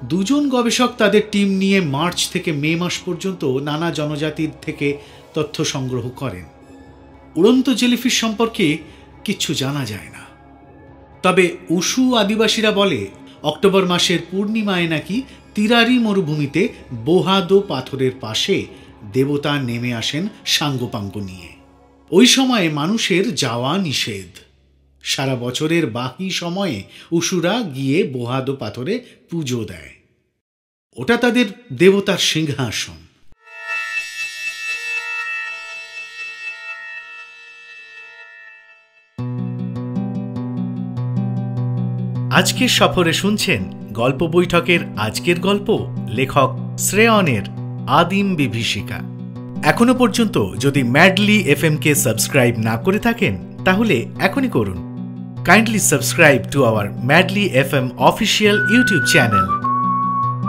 দুজন গবেষক তাদের টিম নিয়ে মার্চ থেকে মে মাস পর্যন্ত নানা জনজাতির থেকে তথ্য সংগ্রহ করেন। উড়ন্ত জেলিফিশ সম্পর্কে কিচ্ছু জানা যায় না, তবে উশু আদিবাসীরা বলে অক্টোবর মাসের পূর্ণিমায় নাকি তিরারি মরুভূমিতে বোহাদো পাথরের পাশে দেবতা নেমে আসেন সাঙ্গপাঙ্গ নিয়ে। ওই সময়ে মানুষের যাওয়া নিষেধ। সারা বছরের বাকি সময়ে উশুরা গিয়ে বোহাদো পাথরে পুজো দেয়। ওটা তাদের দেবতার সিংহাসন। আজকের সফরে শুনছেন গল্প বৈঠকের আজকের গল্প লেখক শ্রেয়নের আদিম বিভীষিকা। এখনো পর্যন্ত যদি ম্যাডলি FM কে সাবস্ক্রাইব না করে থাকেন তাহলে এখনই করুন। Kindly subscribe to our madly FM official YouTube channel.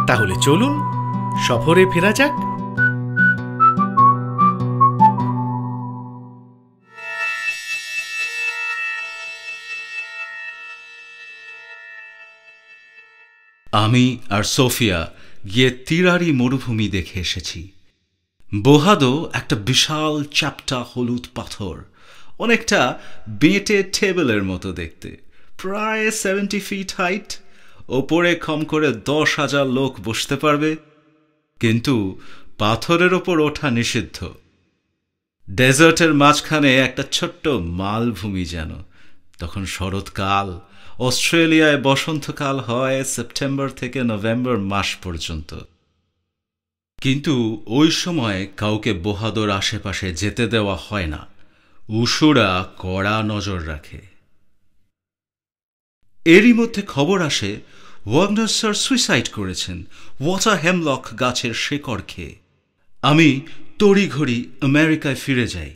তাহলে চলুন সফরে ফেরা যাক। আমি আর সোফিয়া গিয়ে তিরারি মরুভূমি দেখে এসেছি। বোহাদো একটা বিশাল চ্যাপ্টা হলুদ পাথর, অনেকটা বেঁটে টেবিলের মতো দেখতে, প্রায় 70 ফিট হাইট। ওপরে কম করে 10,000 লোক বসতে পারবে, কিন্তু পাথরের ওপর ওঠা নিষিদ্ধ। ডেজার্টের মাঝখানে একটা ছোট্ট মালভূমি যেন। তখন শরৎকাল। অস্ট্রেলিয়ায় বসন্তকাল হয় সেপ্টেম্বর থেকে নভেম্বর মাস পর্যন্ত। কিন্তু ওই সময় কাউকে বোহাদোর আশেপাশে যেতে দেওয়া হয় না। উশুরা কড়া নজর রাখে। এরই মধ্যে খবর আসে ওয়াগনার স্যার সুইসাইড করেছেন ওয়াটার হেমলক গাছের শেকড় খেয়ে। আমি তড়িঘড়ি আমেরিকায় ফিরে যাই।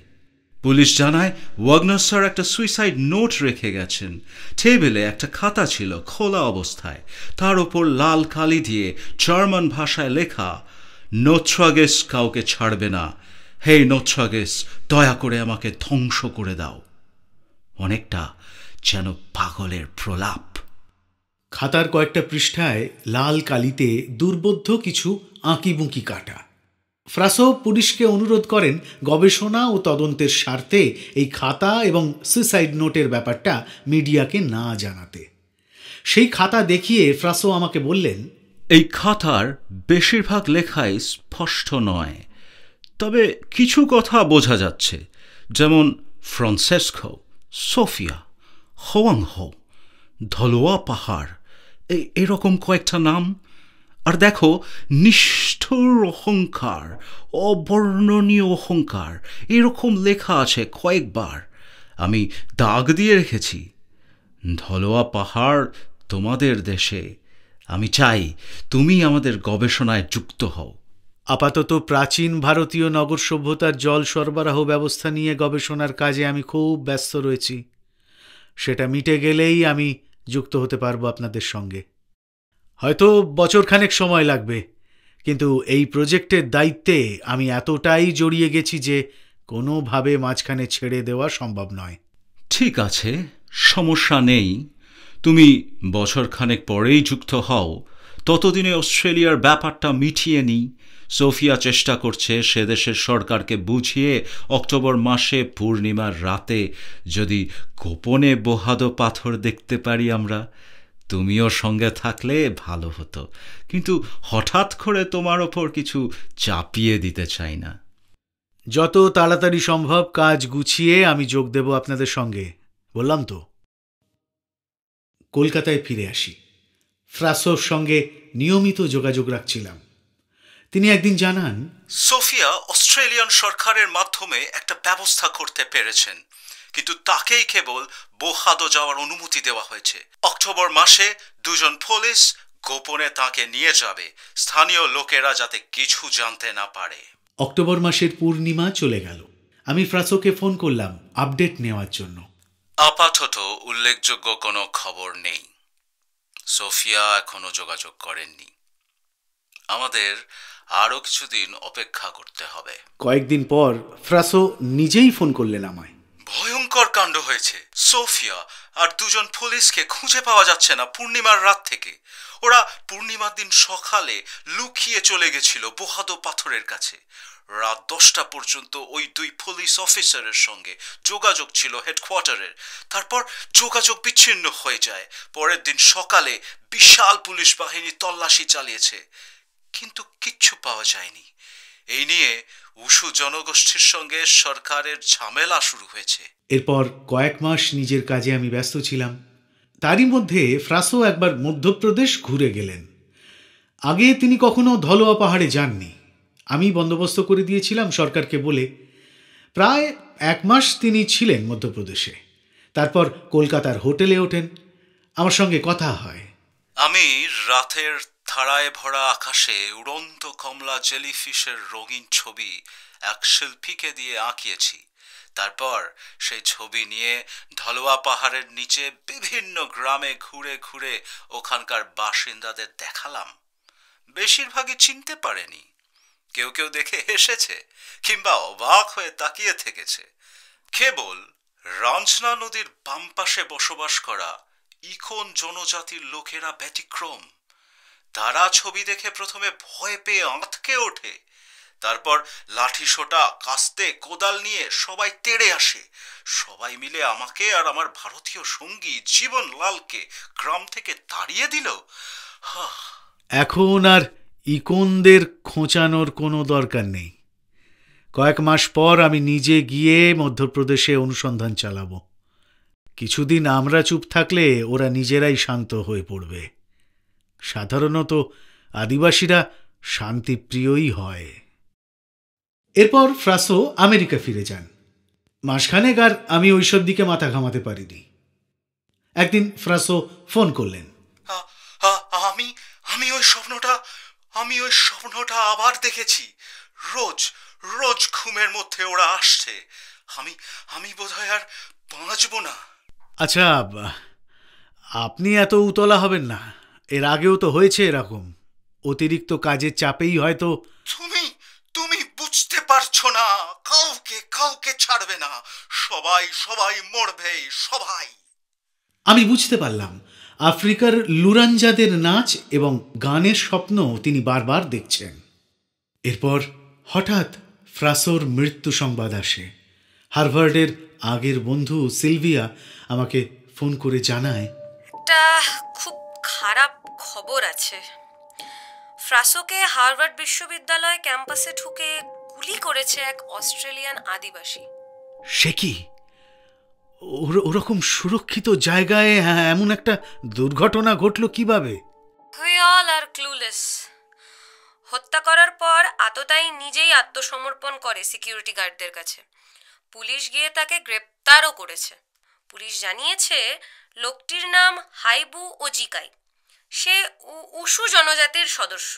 পুলিশ জানায় ওয়াগনার স্যার একটা সুইসাইড নোট রেখে গেছেন। টেবিলে একটা খাতা ছিল খোলা অবস্থায়, তার ওপর লাল কালি দিয়ে জার্মান ভাষায় লেখা, নোট্রাগেস কাউকে ছাড়বে না। হে নোট্রাগেস, দয়া করে আমাকে ধ্বংস করে দাও। অনেকটা যেন পাগলের প্রলাপ। খাতার কয়েকটা পৃষ্ঠায় লাল কালিতে দুর্বোধ্য কিছু আঁকিবুঁকি কাটা। ফ্রাসো পুলিশকে অনুরোধ করেন গবেষণা ও তদন্তের স্বার্থে এই খাতা এবং সুইসাইড নোটের ব্যাপারটা মিডিয়াকে না জানাতে। সেই খাতা দেখিয়ে ফ্রাসো আমাকে বললেন, এই খাতার বেশিরভাগ লেখাই স্পষ্ট নয়, তবে কিছু কথা বোঝা যাচ্ছে, যেমন ফ্রান্সেসকো, সোফিয়া, হোয়াংহো, ধলোয়া পাহাড়, এরকম কয়েকটা নাম। আর দেখো, নিষ্ঠুর অহংকার, অবর্ণনীয় অহংকার, এরকম লেখা আছে কয়েকবার। আমি দাগ দিয়ে রেখেছি। ধলোয়া পাহাড় তোমাদের দেশে। আমি চাই তুমি আমাদের গবেষণায় যুক্ত হও। আপাতত প্রাচীন ভারতীয় নগর সভ্যতার জল সরবরাহ ব্যবস্থা নিয়ে গবেষণার কাজে আমি খুব ব্যস্ত রয়েছি। সেটা মিটে গেলেই আমি যুক্ত হতে পারবো আপনাদের সঙ্গে। হয়তো বছরখানেক সময় লাগবে, কিন্তু এই প্রজেক্টের দায়িত্বে আমি এতটাই জড়িয়ে গেছি যে কোনোভাবে মাঝখানে ছেড়ে দেওয়া সম্ভব নয়। ঠিক আছে, সমস্যা নেই। তুমি বছরখানেক পরেই যুক্ত হও। ততদিনে অস্ট্রেলিয়ার ব্যাপারটা মিটিয়ে নিই। সোফিয়া চেষ্টা করছে সে দেশের সরকারকে বুঝিয়ে অক্টোবর মাসে পূর্ণিমার রাতে যদি গোপনে বোহাদো পাথর দেখতে পারি আমরা। তুমিও সঙ্গে থাকলে ভালো হতো, কিন্তু হঠাৎ করে তোমার ওপর কিছু চাপিয়ে দিতে চাই না। যত তাড়াতাড়ি সম্ভব কাজ গুছিয়ে আমি যোগ দেব আপনাদের সঙ্গে, বললাম তো। কলকাতায় ফিরে আসি। ফ্রাসোর সঙ্গে নিয়মিত যোগাযোগ রাখছিলাম। তিনি একদিন জানান, সোফিয়া অস্ট্রেলিয়ান সরকারের মাধ্যমে একটা ব্যবস্থা করতে পেরেছেন, কিন্তু তাকেই কেবল বোহাদো যাওয়ার অনুমতি দেওয়া হয়েছে। অক্টোবর মাসে 2 জন পুলিশ গোপনে তাকে নিয়ে যাবে, স্থানীয় লোকেরা যাতে কিছু জানতে না পারে। অক্টোবর মাসের পূর্ণিমা চলে গেল। আমি ফ্রাসোকে ফোন করলাম আপডেট নেওয়ার জন্য। আপাতত উল্লেখযোগ্য কোনো খবর নেই। সোফিয়া এখনো যোগাযোগ করেননি। আমাদের আরো কিছুদিন অপেক্ষা করতে হবে। কয়েকদিন পর ফ্রাসো নিজেই ফোন করলেন আমায়। ভয়ঙ্কর কাণ্ড হয়েছে। সোফিয়া আর 2 জন পুলিশকে খুঁজে পাওয়া যাচ্ছে না পূর্ণিমার রাত থেকে। ওরা পূর্ণিমার দিন সকালে লুকিয়ে চলে গেছিল বোহাদো পাথরের কাছে। রাত 10টা পর্যন্ত ওই 2 পুলিশ অফিসারের সঙ্গে যোগাযোগ ছিল হেডকোয়ার্টারের। তারপর যোগাযোগ বিচ্ছিন্ন হয়ে যায়। পরের দিন সকালে বিশাল পুলিশ বাহিনী তল্লাশি চালিয়েছে, কিন্তু কিচ্ছু পাওয়া যায়নি। এই নিয়ে উশু জনগোষ্ঠীর সঙ্গে সরকারের ঝামেলা শুরু হয়েছে। এরপর কয়েক মাস নিজের কাজে আমি ব্যস্ত ছিলাম। তারই মধ্যে ফ্রাসো একবার মধ্যপ্রদেশ ঘুরে গেলেন। আগে তিনি কখনো ধলোয়া পাহাড়ে যাননি। আমি বন্দোবস্ত করে দিয়েছিলাম সরকারকে বলে। প্রায় 1 মাস তিনি ছিলেন মধ্যপ্রদেশে। তারপর কলকাতার হোটেলে ওঠেন, আমার সঙ্গে কথা হয়। আমি রাতের ধারায় ভরা আকাশে উড়ন্ত কমলা জেলিফিশের রঙিন ছবি এক শিল্পীকে দিয়ে আঁকিয়েছি। তারপর সেই ছবি নিয়ে ধলোয়া পাহাড়ের নিচে বিভিন্ন গ্রামে ঘুরে ঘুরে ওখানকার বাসিন্দাদের দেখালাম। বেশিরভাগই চিনতে পারেনি। কেউ কেউ দেখে হেসেছে কিংবা অবাক হয়ে তাকিয়ে থেকেছে। কেবল রাঞ্চনা নদীর বাম পাশে বসবাস করা ইকোন জনজাতির লোকেরা ব্যতিক্রম। তারা ছবি দেখে প্রথমে ভয় পেয়ে আঁতকে ওঠে। তারপর লাঠি সোটা, কাস্তে, কোদাল নিয়ে সবাই তেড়ে আসে। সবাই মিলে আমাকে আর আমার ভারতীয় সঙ্গী জীবন লালকে গ্রাম থেকে তাড়িয়ে দিল। এখন আর ইকোনদের খোঁচানোর কোনো দরকার নেই। কয়েক মাস পর আমি নিজে গিয়ে মধ্যপ্রদেশে অনুসন্ধান চালাবো। কিছুদিন আমরা চুপ থাকলে ওরা নিজেরাই শান্ত হয়ে পড়বে। সাধারণত আদিবাসীরা শান্তিপ্রিয়ই হয়। এরপর ফ্রাসো আমেরিকা ফিরে যান। মাসখানেক আর আমি ওইসব দিকে মাথা ঘামাতে পারিনি। একদিন ফ্রাসো ফোন করলেন। আমি ওই স্বপ্নটা আবার দেখেছি। রোজ রোজ ঘুমের মধ্যে ওরা আসছে। আমি বোধহয় আর বাঁচব না। আচ্ছা, আপনি এত উতলা হবেন না। এর আগেও তো হয়েছে এরকম। অতিরিক্ত কাজের চাপেই হয়তো। তুমি বুঝতে পারছো না। কাউকে ছাড়বে না। সবাই মরবে, সবাই। আমি বুঝতে পারলাম আফ্রিকার লুরানজাদের নাচ এবং গানের স্বপ্ন তিনি বারবার দেখছেন। এরপর হঠাৎ ফ্রাসোর মৃত্যু সংবাদ আসে। হার্ভার্ডের আগের বন্ধু সিলভিয়া আমাকে ফোন করে জানায়, একটা খুব খারাপ খবর আছে। ফ্রাসোকে হার্ভার্ড বিশ্ববিদ্যালয় ক্যাম্পাসে ঢুকে গুলি করেছে এক অস্ট্রেলিয়ান আদিবাসী। সে কি? ওরকম সুরক্ষিত জায়গায় এমন একটা দুর্ঘটনা ঘটল কিভাবে? We all are clueless. হত্যা করার পর আততায়ী নিজেই আত্মসমর্পণ করে সিকিউরিটি গার্ডদের কাছে। পুলিশ গিয়ে তাকে গ্রেপ্তারও করেছে। পুলিশ জানিয়েছে লোকটির নাম হাইবু ওজিকাই। সে উশু জনজাতির সদস্য।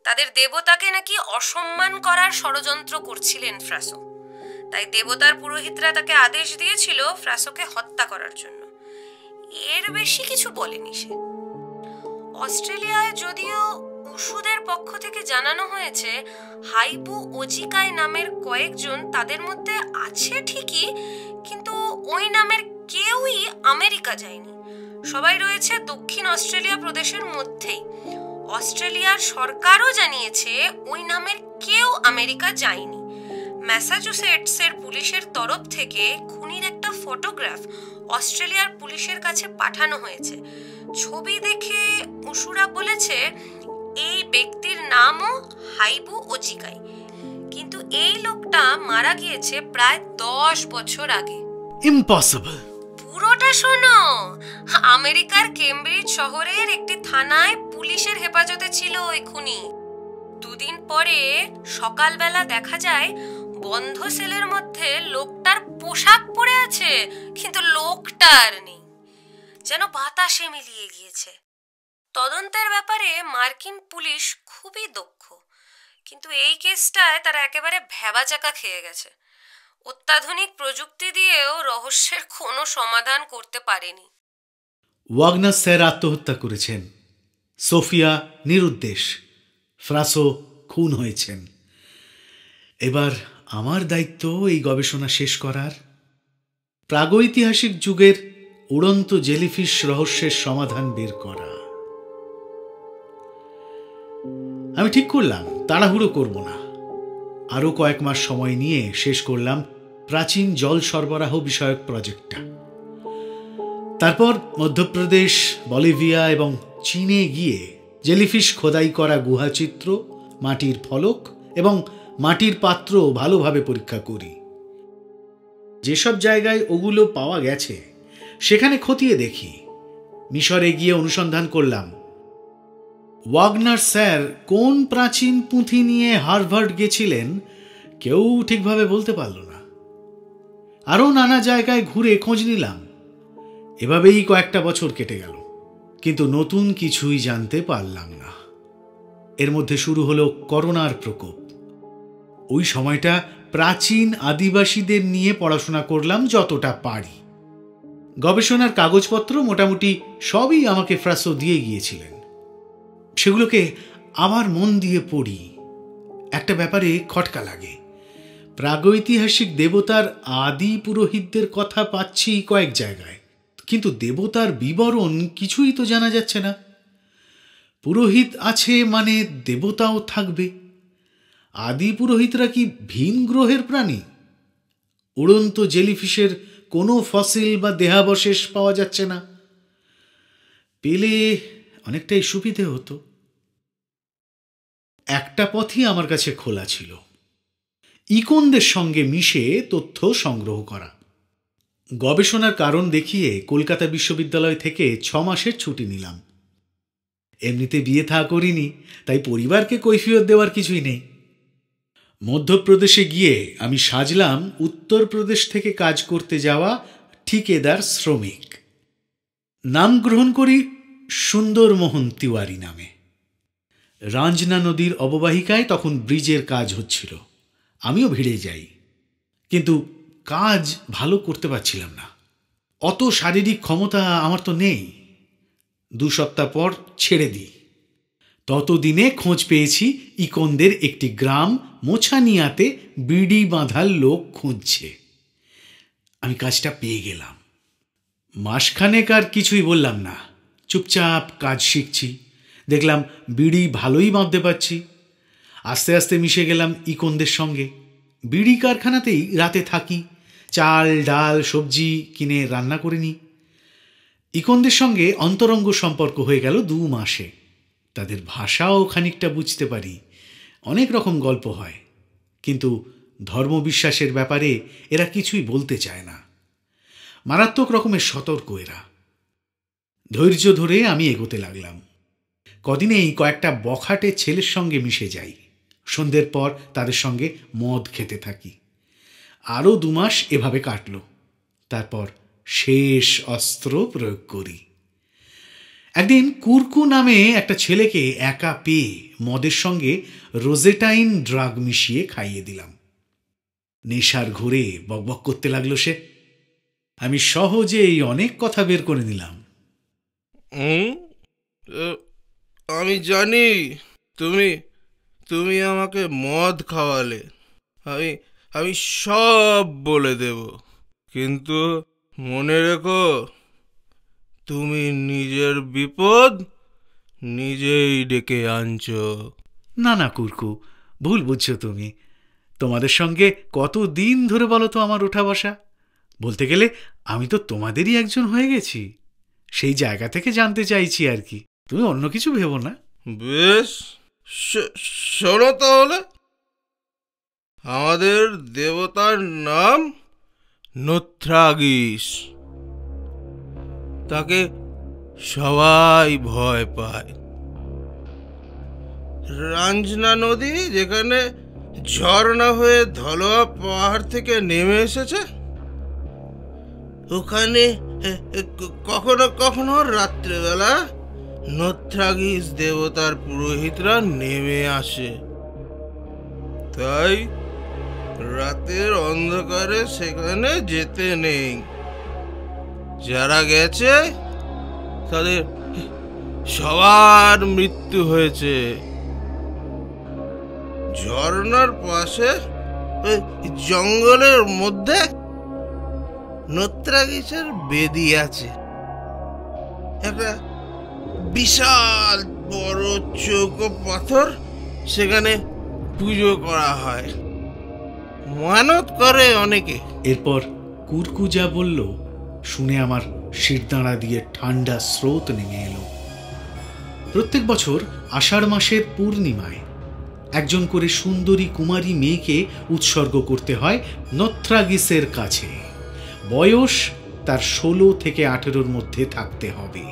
তাদের দেবতাকে নাকি অসম্মান করার ষড়যন্ত্র করছিলেন ফ্রাসো। তাই দেবতার পুরোহিতরা তাকে আদেশ দিয়েছিল ফ্রাসোকে হত্যা করার জন্য। এর বেশি কিছু বলেনি সে। অস্ট্রেলিয়ায় যদিও উশুদের পক্ষ থেকে জানানো হয়েছে হাইবু ওজিকাই নামের কয়েকজন তাদের মধ্যে আছে ঠিকই, কিন্তু ওই নামের কেউই আমেরিকা যায়নি। সবাই রয়েছে দক্ষিণ অস্ট্রেলিয়া প্রদেশের মধ্যেই। অস্ট্রেলিয়ার সরকারও জানিয়েছে ওই নামের কেউ আমেরিকা যায়নি। ম্যাসাচুসেটসের পুলিশের তরফ থেকে খুনির একটা ফটোগ্রাফ অস্ট্রেলিয়ার পুলিশের কাছে পাঠানো হয়েছে। ছবি দেখে উশুরা বলেছে এই ব্যক্তির নামও হাইবু ওজিকাই, কিন্তু এই লোকটা মারা গিয়েছে প্রায় 10 বছর আগে। ইম্পসিবল। পুরোটা শোনো। আমেরিকার কেমব্রিজ শহরের একটি থানায় পুলিশের হেফাজতে ছিল ওই খুনি। দুদিন পরে সকালবেলা দেখা যায় বন্ধ সেলের মধ্যে লোকটার পোশাক পরে আছে, কিন্তু লোকটা আর নেই, যেন বাতাসে মিলিয়ে গিয়েছে। তদন্তের ব্যাপারে মার্কিন পুলিশ খুবই দক্ষ, কিন্তু এই কেসটায় তারা একেবারে ভ্যাবাচাকা খেয়ে গেছে। অত্যাধুনিক প্রযুক্তি দিয়েও রহস্যের কোনো সমাধান করতে পারেনি। ওয়াগনার স্যার আত্মহত্যা করেছেন, সোফিয়া নিরুদ্দেশ, ফ্রাসো খুন হয়েছেন। এবার আমার দায়িত্ব এই গবেষণা শেষ করার, প্রাগৈতিহাসিক যুগের উড়ন্ত জেলিফিশ রহস্যের সমাধান বের করা। আমি ঠিক করলাম তাড়াহুড়ো করব না, আরও কয়েক মাস সময় নিয়ে শেষ করলাম প্রাচীন জল সরবরাহ বিষয়ক প্রজেক্টটা। তারপর মধ্যপ্রদেশ, বলিভিয়া এবং চীনে গিয়ে জেলিফিশ খোদাই করা গুহাচিত্র, মাটির ফলক এবং মাটির পাত্র ভালোভাবে পরীক্ষা করি। যেসব জায়গায় ওগুলো পাওয়া গেছে সেখানে খতিয়ে দেখি। মিশরে গিয়ে অনুসন্ধান করলাম ওয়াগনার স্যার কোন প্রাচীন পুঁথি নিয়ে হার্ভার্ড গেছিলেন কেউ ঠিকভাবে বলতে পারল না। আরও নানা জায়গায় ঘুরে খোঁজ নিলাম। এভাবেই কয়েকটা বছর কেটে গেল, কিন্তু নতুন কিছুই জানতে পারলাম না। এর মধ্যে শুরু হলো করোনার প্রকোপ। ওই সময়টা প্রাচীন আদিবাসীদের নিয়ে পড়াশোনা করলাম যতটা পারি। গবেষণার কাগজপত্র মোটামুটি সবই আমাকে ফ্রাসো দিয়ে গিয়েছিলেন। সেগুলোকে আবার মন দিয়ে পড়ি। একটা ব্যাপারে খটকা লাগে, প্রাগৈতিহাসিক দেবতার আদি পুরোহিতদের কথা পাচ্ছি কয়েক জায়গায়, কিন্তু দেবতার বিবরণ কিছুই তো জানা যাচ্ছে না। পুরোহিত আছে মানে দেবতাও থাকবে। আদি পুরোহিতরা কি ভিন গ্রহের প্রাণী? উড়ন্ত জেলিফিশের কোনো ফসিল বা দেহাবশেষ পাওয়া যাচ্ছে না। পেলে অনেকটাই সুবিধে হতো। একটা পথই আমার কাছে খোলা ছিল, ইকনদের সঙ্গে মিশে তথ্য সংগ্রহ করা। গবেষণার কারণ দেখিয়ে কলকাতা বিশ্ববিদ্যালয় থেকে 6 মাসের ছুটি নিলাম। এমনিতে বিয়ে থা করিনি, তাই পরিবারকে কৈফিয়ত দেওয়ার কিছুই নেই। মধ্যপ্রদেশে গিয়ে আমি সাজলাম উত্তরপ্রদেশ থেকে কাজ করতে যাওয়া ঠিকাদার শ্রমিক। নাম গ্রহণ করি সুন্দরমোহন তিওয়ারি নামে। রাঞ্জনা নদীর অববাহিকায় তখন ব্রিজের কাজ হচ্ছিল। আমিও ভিড়ে যাই, কিন্তু কাজ ভালো করতে পারছিলাম না। অত শারীরিক ক্ষমতা আমার তো নেই। 2 সপ্তাহ পর ছেড়ে দিই। ততদিনে খোঁজ পেয়েছি ইকনদের একটি গ্রাম মোছানিয়াতে বিড়ি বাঁধার লোক খুঁজছে। আমি কাজটা পেয়ে গেলাম। মাসখানেক আর কিছুই বললাম না, চুপচাপ কাজ শিখছি। দেখলাম বিড়ি ভালোই বাঁধতে পারছি। আস্তে আস্তে মিশে গেলাম ইকনদের সঙ্গে। বিড়ি কারখানাতেই রাতে থাকি, চাল ডাল সবজি কিনে রান্না করে নিই। ইকনদের সঙ্গে অন্তরঙ্গ সম্পর্ক হয়ে গেল 2 মাসে। তাদের ভাষাও খানিকটা বুঝতে পারি। অনেক রকম গল্প হয়, কিন্তু ধর্মবিশ্বাসের ব্যাপারে এরা কিছুই বলতে চায় না। মারাত্মক রকমের সতর্ক এরা। ধৈর্য ধরে আমি এগোতে লাগলাম। কদিনেই কয়েকটা বখাটে ছেলের সঙ্গে মিশে যাই। সন্ধ্যের পর তাদের সঙ্গে মদ খেতে থাকি। আরও 2 মাস এভাবে কাটল। তারপর শেষ অস্ত্র প্রয়োগ করি। একদিন কুরকু নামে একটা ছেলেকে একা পেয়ে মদের সঙ্গে রোজেটাইন ড্রাগ মিশিয়ে খাইয়ে দিলাম। নেশার ঘোরে বকবক করতে লাগলো সে। আমি সহজেই অনেক কথা বের করে নিলাম। আমি জানি তুমি আমাকে মদ খাওয়ালে। আমি সব বলে দেব, কিন্তু মনে রেখো, তুমি নিজের বিপদ নিজেই ডেকে আনছো। না না কুরকু, ভুল বুঝছো তুমি। তোমাদের সঙ্গে কতদিন ধরে বলো তো আমার ওঠা বসা। বলতে গেলে আমি তো তোমাদেরই একজন হয়ে গেছি। সেই জায়গা থেকে জানতে চাইছি আর কি। তুমি অন্য কিছু ভেবো না। বেশ, শোনো তাহলে। আমাদের দেবতার নাম নোথ্রাগিস। তাকে সবাই ভয় পায়। রাঞ্জনা নদী যেখানে ঝর্ণা হয়ে ধলোয়া পাহাড় থেকে নেমে এসেছে, ওখানে কখনো কখনো রাত্রেবেলা নথ্রাগিস দেবতার পুরোহিতরা নেমে আসে। তাই রাতের অন্ধকারে সেখানে যেতে নেই। যারা গেছে তাদের সবার মৃত্যু হয়েছে। ঝর্ণার পাশে জঙ্গলের মধ্যে নথ্রাগিসের বেদি আছে। একটা বিশাল বড় চৌকো পাথর, সেখানে পুজো করা হয়, মানত করে অনেকে। এরপর কুরকু যা বলল শুনে আমার শিরদাঁড়া দিয়ে ঠান্ডা স্রোত নেমে এলো। প্রত্যেক বছর আষাঢ় মাসের পূর্ণিমায় একজন করে সুন্দরী কুমারী মেয়েকে উৎসর্গ করতে হয় নথ্রাগিসের কাছে। বয়স তার 16 থেকে 18-র মধ্যে থাকতে হবে।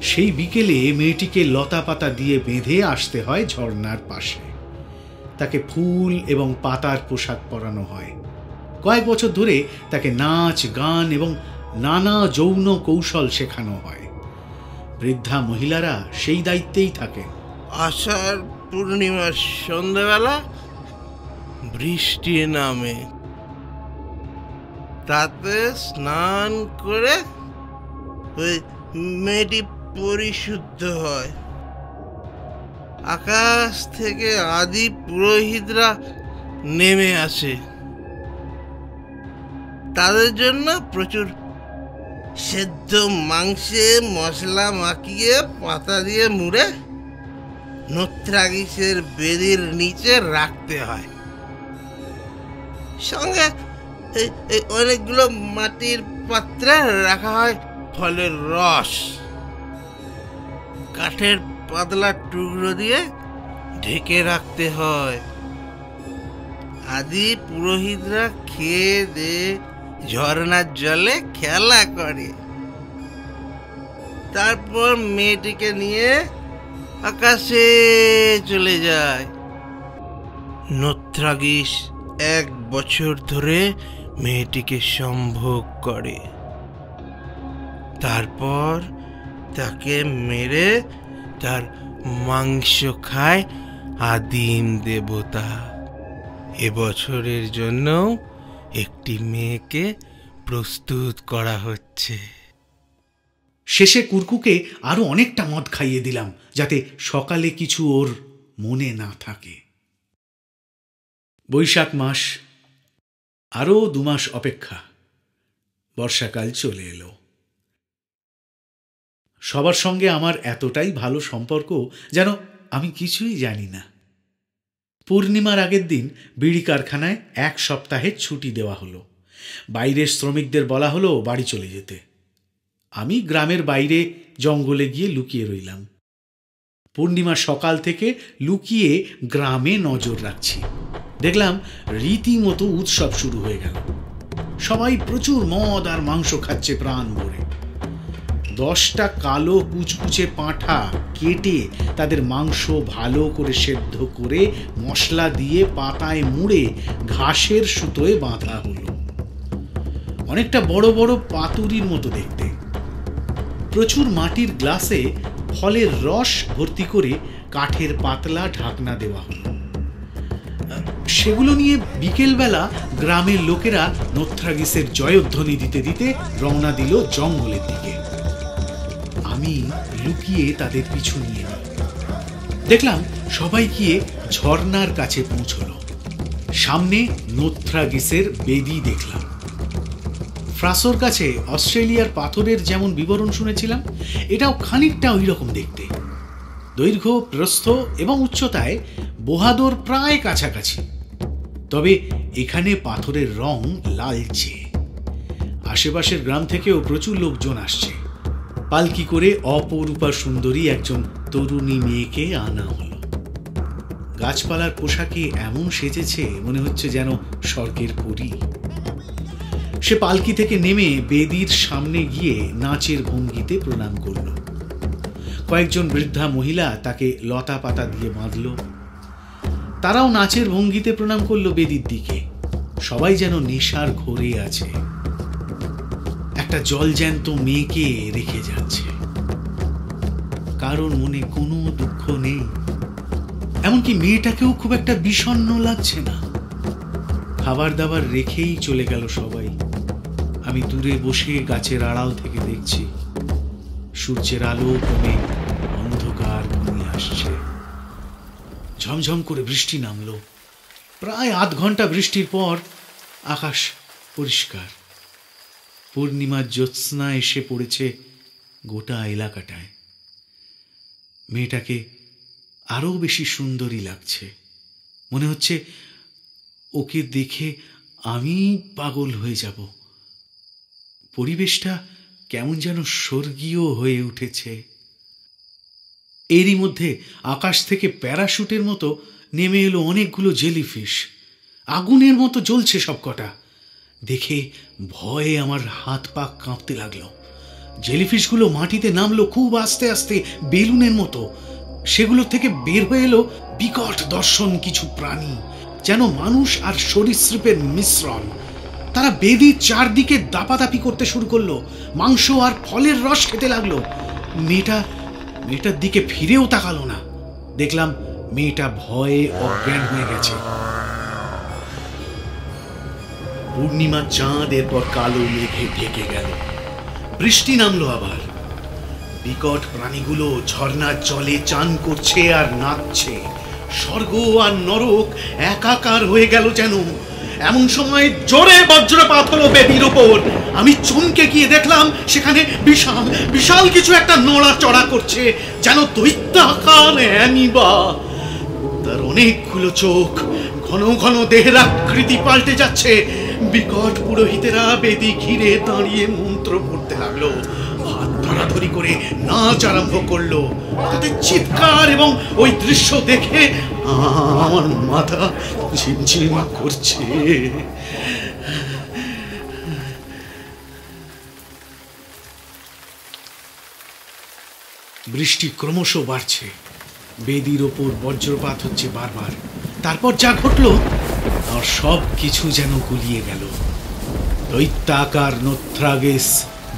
সেই বিকেলে মেয়েটিকে লতা পাতা দিয়ে বেঁধে আসতে হয় ঝর্ণার পাশে। তাকে ফুল এবং পাতার পোশাক পরানো হয়। কয়েক বছর ধরে তাকে নাচ, গান এবং নানা যৌন কৌশল শেখানো হয়। বৃদ্ধা মহিলারা সেই দায়িত্বেই থাকেন। আষাঢ় পূর্ণিমার সন্ধ্যাবেলা বৃষ্টি নামে, তাতে স্নান করে ওই মেয়েটি পরিশুদ্ধ হয়। আকাশ থেকে আদি পুরোহিতরা নেমে আসে। তাদের জন্য প্রচুর সেদ্ধ মাংসে মশলা মাখিয়ে পাতা দিয়ে মুড়ে নথ্রাগিসের বেদির নিচে রাখতে হয়। সঙ্গে অনেকগুলো মাটির পাত্রে রাখা হয় ফলের রস। কাঠের পাতলা টুকরো দিয়ে ঢেকে রাখতে হয়। আদি পুরোহিতরা খেয়ে দিয়ে ঝর্ণার জলে খেলা করে। তারপর মেয়েটিকে নিয়ে আকাশে চলে যায়। নথ্রাগিস 1 বছর ধরে মেয়েটিকে সম্ভোগ করে। তারপর তাকে মেরে তার মাংস খায় আদিম দেবতা। এবছরের জন্য একটি মেয়েকে প্রস্তুত করা হচ্ছে। শেষে কুরকুকে আরো অনেকটা মদ খাইয়ে দিলাম, যাতে সকালে কিছু ওর মনে না থাকে। বৈশাখ মাস, আরো 2 মাস অপেক্ষা। বর্ষাকাল চলে এলো। সবার সঙ্গে আমার এতটাই ভালো সম্পর্ক যেন আমি কিছুই জানি না। পূর্ণিমার আগের দিন বিড়ি কারখানায় 1 সপ্তাহের ছুটি দেওয়া হলো। বাইরের শ্রমিকদের বলা হলো বাড়ি চলে যেতে। আমি গ্রামের বাইরে জঙ্গলে গিয়ে লুকিয়ে রইলাম। পূর্ণিমার সকাল থেকে লুকিয়ে গ্রামে নজর রাখছি। দেখলাম রীতিমতো উৎসব শুরু হয়ে গেল। সবাই প্রচুর মদ আর মাংস খাচ্ছে প্রাণ ভরে। 10টা কালো কুচকুচে পাঁঠা কেটে তাদের মাংস ভালো করে সেদ্ধ করে মশলা দিয়ে পাতায় মুড়ে ঘাসের সুতোয় বাঁধা হলো। অনেকটা বড় বড় পাতুরির মতো দেখতে। প্রচুর মাটির গ্লাসে ফলের রস ভর্তি করে কাঠের পাতলা ঢাকনা দেওয়া হলো। সেগুলো নিয়ে বিকেলবেলা গ্রামের লোকেরা নথ্রাগিসের জয়ধ্বনি দিতে দিতে রওনা দিল জঙ্গলের দিকে। আমি লুকিয়ে তাদের পিছু নিয়ে নিই। দেখলাম সবাই গিয়ে ঝর্ণার কাছে পৌঁছলো। সামনে নথ্রাগিসের বেদি দেখলাম। ফ্রাসোর কাছে অস্ট্রেলিয়ার পাথরের যেমন বিবরণ শুনেছিলাম, এটাও খানিকটা ওই রকম দেখতে। দৈর্ঘ্য, প্রস্থ এবং উচ্চতায় বোহাদোর প্রায় কাছাকাছি। তবে এখানে পাথরের রং লালচে। আশেপাশের গ্রাম থেকেও প্রচুর লোকজন আসছে। পালকি করে অপরূপা সুন্দরী একজন তরুণী মেয়েকে আনা হলো। গাছপালার পোশাকে এমন সেজেছে মনে হচ্ছে যেন স্বর্গের পরী। সে পালকি থেকে নেমে বেদির সামনে গিয়ে নাচের ভঙ্গিতে প্রণাম করল। কয়েকজন বৃদ্ধা মহিলা তাকে লতা পাতা দিয়ে বাঁধল। তারাও নাচের ভঙ্গিতে প্রণাম করলো বেদির দিকে। সবাই যেন নেশার ঘোরে আছে। একটা জলজ্যান্ত মেয়েকে রেখে যাচ্ছে। কারোর মনে কোনো দুঃখ নেই, এমনকি মেয়েটাকেও খুব একটা বিষণ্ণ লাগছে না। খাবার দাবার রেখেই চলে গেল সবাই। আমি দূরে বসে গাছের আড়াল থেকে দেখছি। সূর্যের আলো কমে অন্ধকার ঘনিয়ে আসছে। ঝমঝম করে বৃষ্টি নামলো। প্রায় আধ ঘন্টা বৃষ্টির পর আকাশ পরিষ্কার। পূর্ণিমার জ্যোৎস্না এসে পড়েছে গোটা এলাকাটায়। মেয়েটাকে আরো বেশি সুন্দরী লাগছে। মনে হচ্ছে ওকে দেখে আমি পাগল হয়ে যাব। পরিবেশটা কেমন যেন স্বর্গীয় হয়ে উঠেছে। এরই মধ্যে আকাশ থেকে প্যারাশুটের মতো নেমে এলো অনেকগুলো জেলিফিশ। আগুনের মতো জ্বলছে সবকটা। দেখে ভয়ে আমার হাত পা কাঁপতে লাগলো। জেলিফিশগুলো মাটিতে নামলো খুব আস্তে আস্তে, বেলুনের মতো। সেগুলো থেকে বের হয়ে এলো বিকট দর্শন কিছু প্রাণী, যেন মানুষ আর সরীসৃপের মিশ্রণ। তারা বেদির চারদিকে দাপাদাপি করতে শুরু করলো, মাংস আর ফলের রস খেতে লাগলো। মেয়েটার দিকে ফিরেও তাকালো না। দেখলাম মেয়েটা ভয়ে অজ্ঞান হয়ে গেছে। পূর্ণিমা চাঁদ এরপর কালো মেঘে ঢেকে গেল। বৃষ্টি নামলো আবার। বিকট প্রাণীগুলো ঝর্ণার জলে চান করছে আর নাচছে। স্বর্গ আর নরক একাকার হয়ে গেল যেন। এমন সময় জোরে বজ্রপাত হলো বেদির ওপর। আমি চমকে গিয়ে দেখলাম সেখানে বিশাল বিশাল কিছু একটা নড়াচড়া করছে, যেন দৈত্যাকার অ্যামিবা। তার অনেকগুলো চোখ, ঘন ঘন দেহের আকৃতি পাল্টে যাচ্ছে। বিকট পুরোহিতেরা বেদি ঘিরে দাঁড়িয়ে মন্ত্র পড়তে লাগলো। হাত ধরাধরি করে নাচ আরম্ভ করলো। তাদের চিৎকার এবং ওই দৃশ্য দেখে আমার মাথা ঝিমঝিম করছে। বৃষ্টি ক্রমশ বাড়ছে। বেদির ওপর বজ্রপাত হচ্ছে বারবার। তারপর যা ঘটলো আর সব কিছু যেন গুলিয়ে গেল। দৈত্যাকার নোথ্রাগেস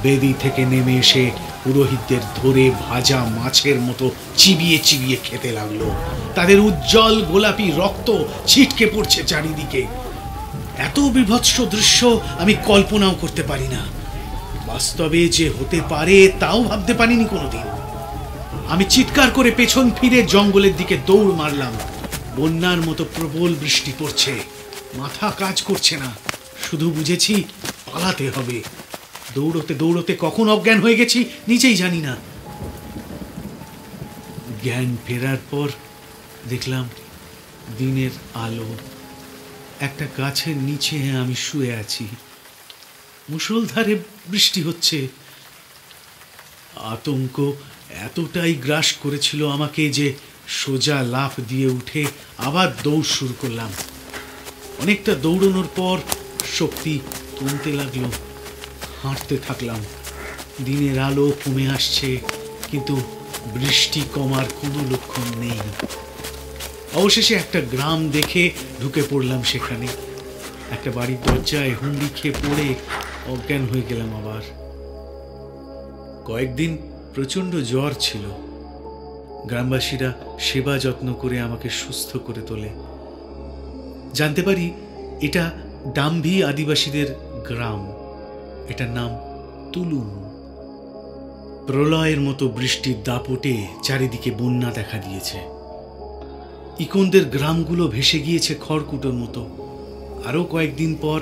বেদি থেকে নেমে এসে পুরোহিতদের ধরে ভাজা মাছের মতো চিবিয়ে চিবিয়ে খেতে লাগলো। তাদের উজ্জ্বল গোলাপি রক্ত ছিটকে পড়ছে চারিদিকে। এত বিভৎস দৃশ্য আমি কল্পনাও করতে পারি না। বাস্তবে যে হতে পারে তাও ভাবতে পারিনি কোনোদিন। আমি চিৎকার করে পেছন ফিরে জঙ্গলের দিকে দৌড় মারলাম। বন্যার মতো প্রবল বৃষ্টি পড়ছে। মাথা কাজ করছে না, শুধু বুঝেছি পালাতে হবে। দৌড়তে দৌড়তে কখন অজ্ঞান হয়ে গেছি নিজেই জানি না। জ্ঞান ফেরার পর দেখলাম দিনের আলো। একটা গাছের নিচে আমি শুয়ে আছি। মুষলধারে বৃষ্টি হচ্ছে। আতঙ্ক এতটাই গ্রাস করেছিল আমাকে যে সোজা লাফ দিয়ে উঠে আবার দৌড় শুরু করলাম। অনেকটা দৌড়ানোর পর শক্তি কমতে লাগলো। হাঁটতে থাকলাম। দিনের আলো কমে আসছে, কিন্তু বৃষ্টি কমার কোনো লক্ষণ নেই। অবশেষে একটা গ্রাম দেখে ঢুকে পড়লাম সেখানে। একটা বাড়ির দরজায় হুমড়ি খেয়ে পড়ে অজ্ঞান হয়ে গেলাম আবার। কয়েকদিন প্রচণ্ড জ্বর ছিল। গ্রামবাসীরা সেবা যত্ন করে আমাকে সুস্থ করে তোলে। জানতে পারি এটা ডাম্ভি আদিবাসীদের গ্রাম। এটার নাম তুলুং। প্রলয়ের মতো বৃষ্টির দাপটে চারিদিকে বন্যা দেখা দিয়েছে। ইকনদের গ্রামগুলো ভেসে গিয়েছে খড়কুটোর মতো। আরো কয়েকদিন পর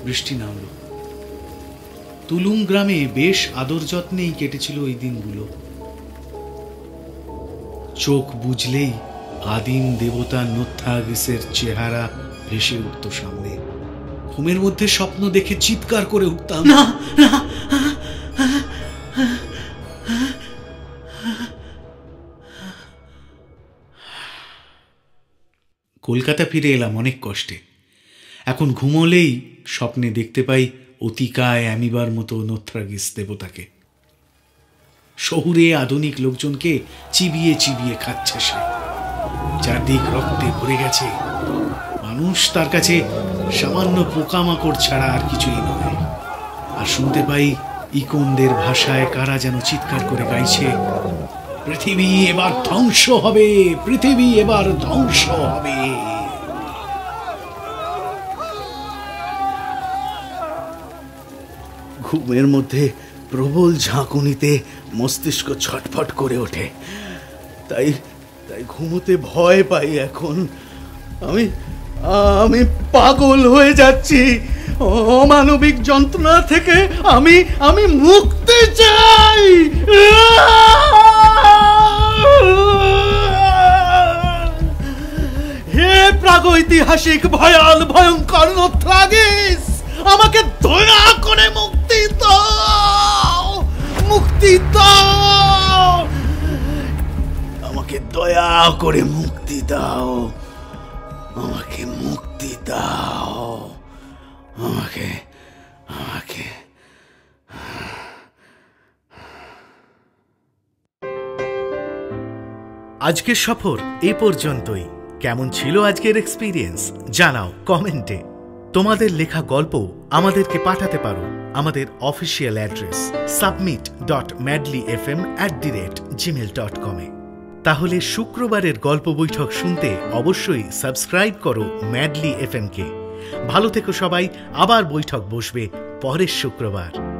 বৃষ্টি নামল। তুলুং গ্রামে বেশ আদর যত্নেই কেটেছিল ওই দিনগুলো। চোখ বুঝলেই আদিম দেবতা নোথ্রাগেসের চেহারা ভেসে উঠত সামনে। ঘুমের মধ্যে স্বপ্ন দেখে চিৎকার করে উঠতাম, না না। কলকাতা ফিরে এলাম অনেক কষ্টে। এখন ঘুমোলেই স্বপ্নে দেখতে পাই অতিকায় অ্যামিবার মতো নোথ্রাগেস দেবতাকে। শহুরে আধুনিক লোকজনকে চিবিয়ে চিবিয়ে খাচ্ছে সে। চারদিক রক্তে ভরে গেছে। মানুষ তার কাছে সামান্য পোকামাকড় ছাড়া আর কিছুই নয়। আর শুনতে পাই ইকোনদের ভাষায় কারা যেন চিৎকার করে গাইছে, পৃথিবী এবার ধ্বংস হবে, পৃথিবী এবার ধ্বংস হবে। ঘুমের মধ্যে প্রবল ঝাঁকুনিতে মস্তিষ্ক ছটফট করে ওঠে। তাই তাই ঘুমোতে ভয় পাই এখন। আমি পাগল হয়ে যাচ্ছি। অমানবিক যন্ত্রণা থেকে আমি মুক্তি চাই। হে প্রাগৈতিহাসিক ভয়াল ভয়ঙ্কর নথ্রাগিস, আমাকে দয়া করে মুক্তি দাও, মুক্তি দাও, আমাকে দয়া করে মুক্তি দাও, আমাকে মুক্তি দাও, আমাকে আমাকে। আজকের সফর এ পর্যন্তই। কেমন ছিল আজকের এক্সপিরিয়েন্স জানাও কমেন্টে। তোমাদের লেখা গল্প আমাদেরকে পাঠাতে পারো আমাদের অফিসিয়াল অ্যাড্রেস submit.madlyfm@gmail.com এ। তাহলে শুক্রবারের গল্প বৈঠক শুনতে অবশ্যই সাবস্ক্রাইব করো ম্যাডলি এফএম কে। ভালো থেকো সবাই, আবার বৈঠক বসবে পরের শুক্রবার।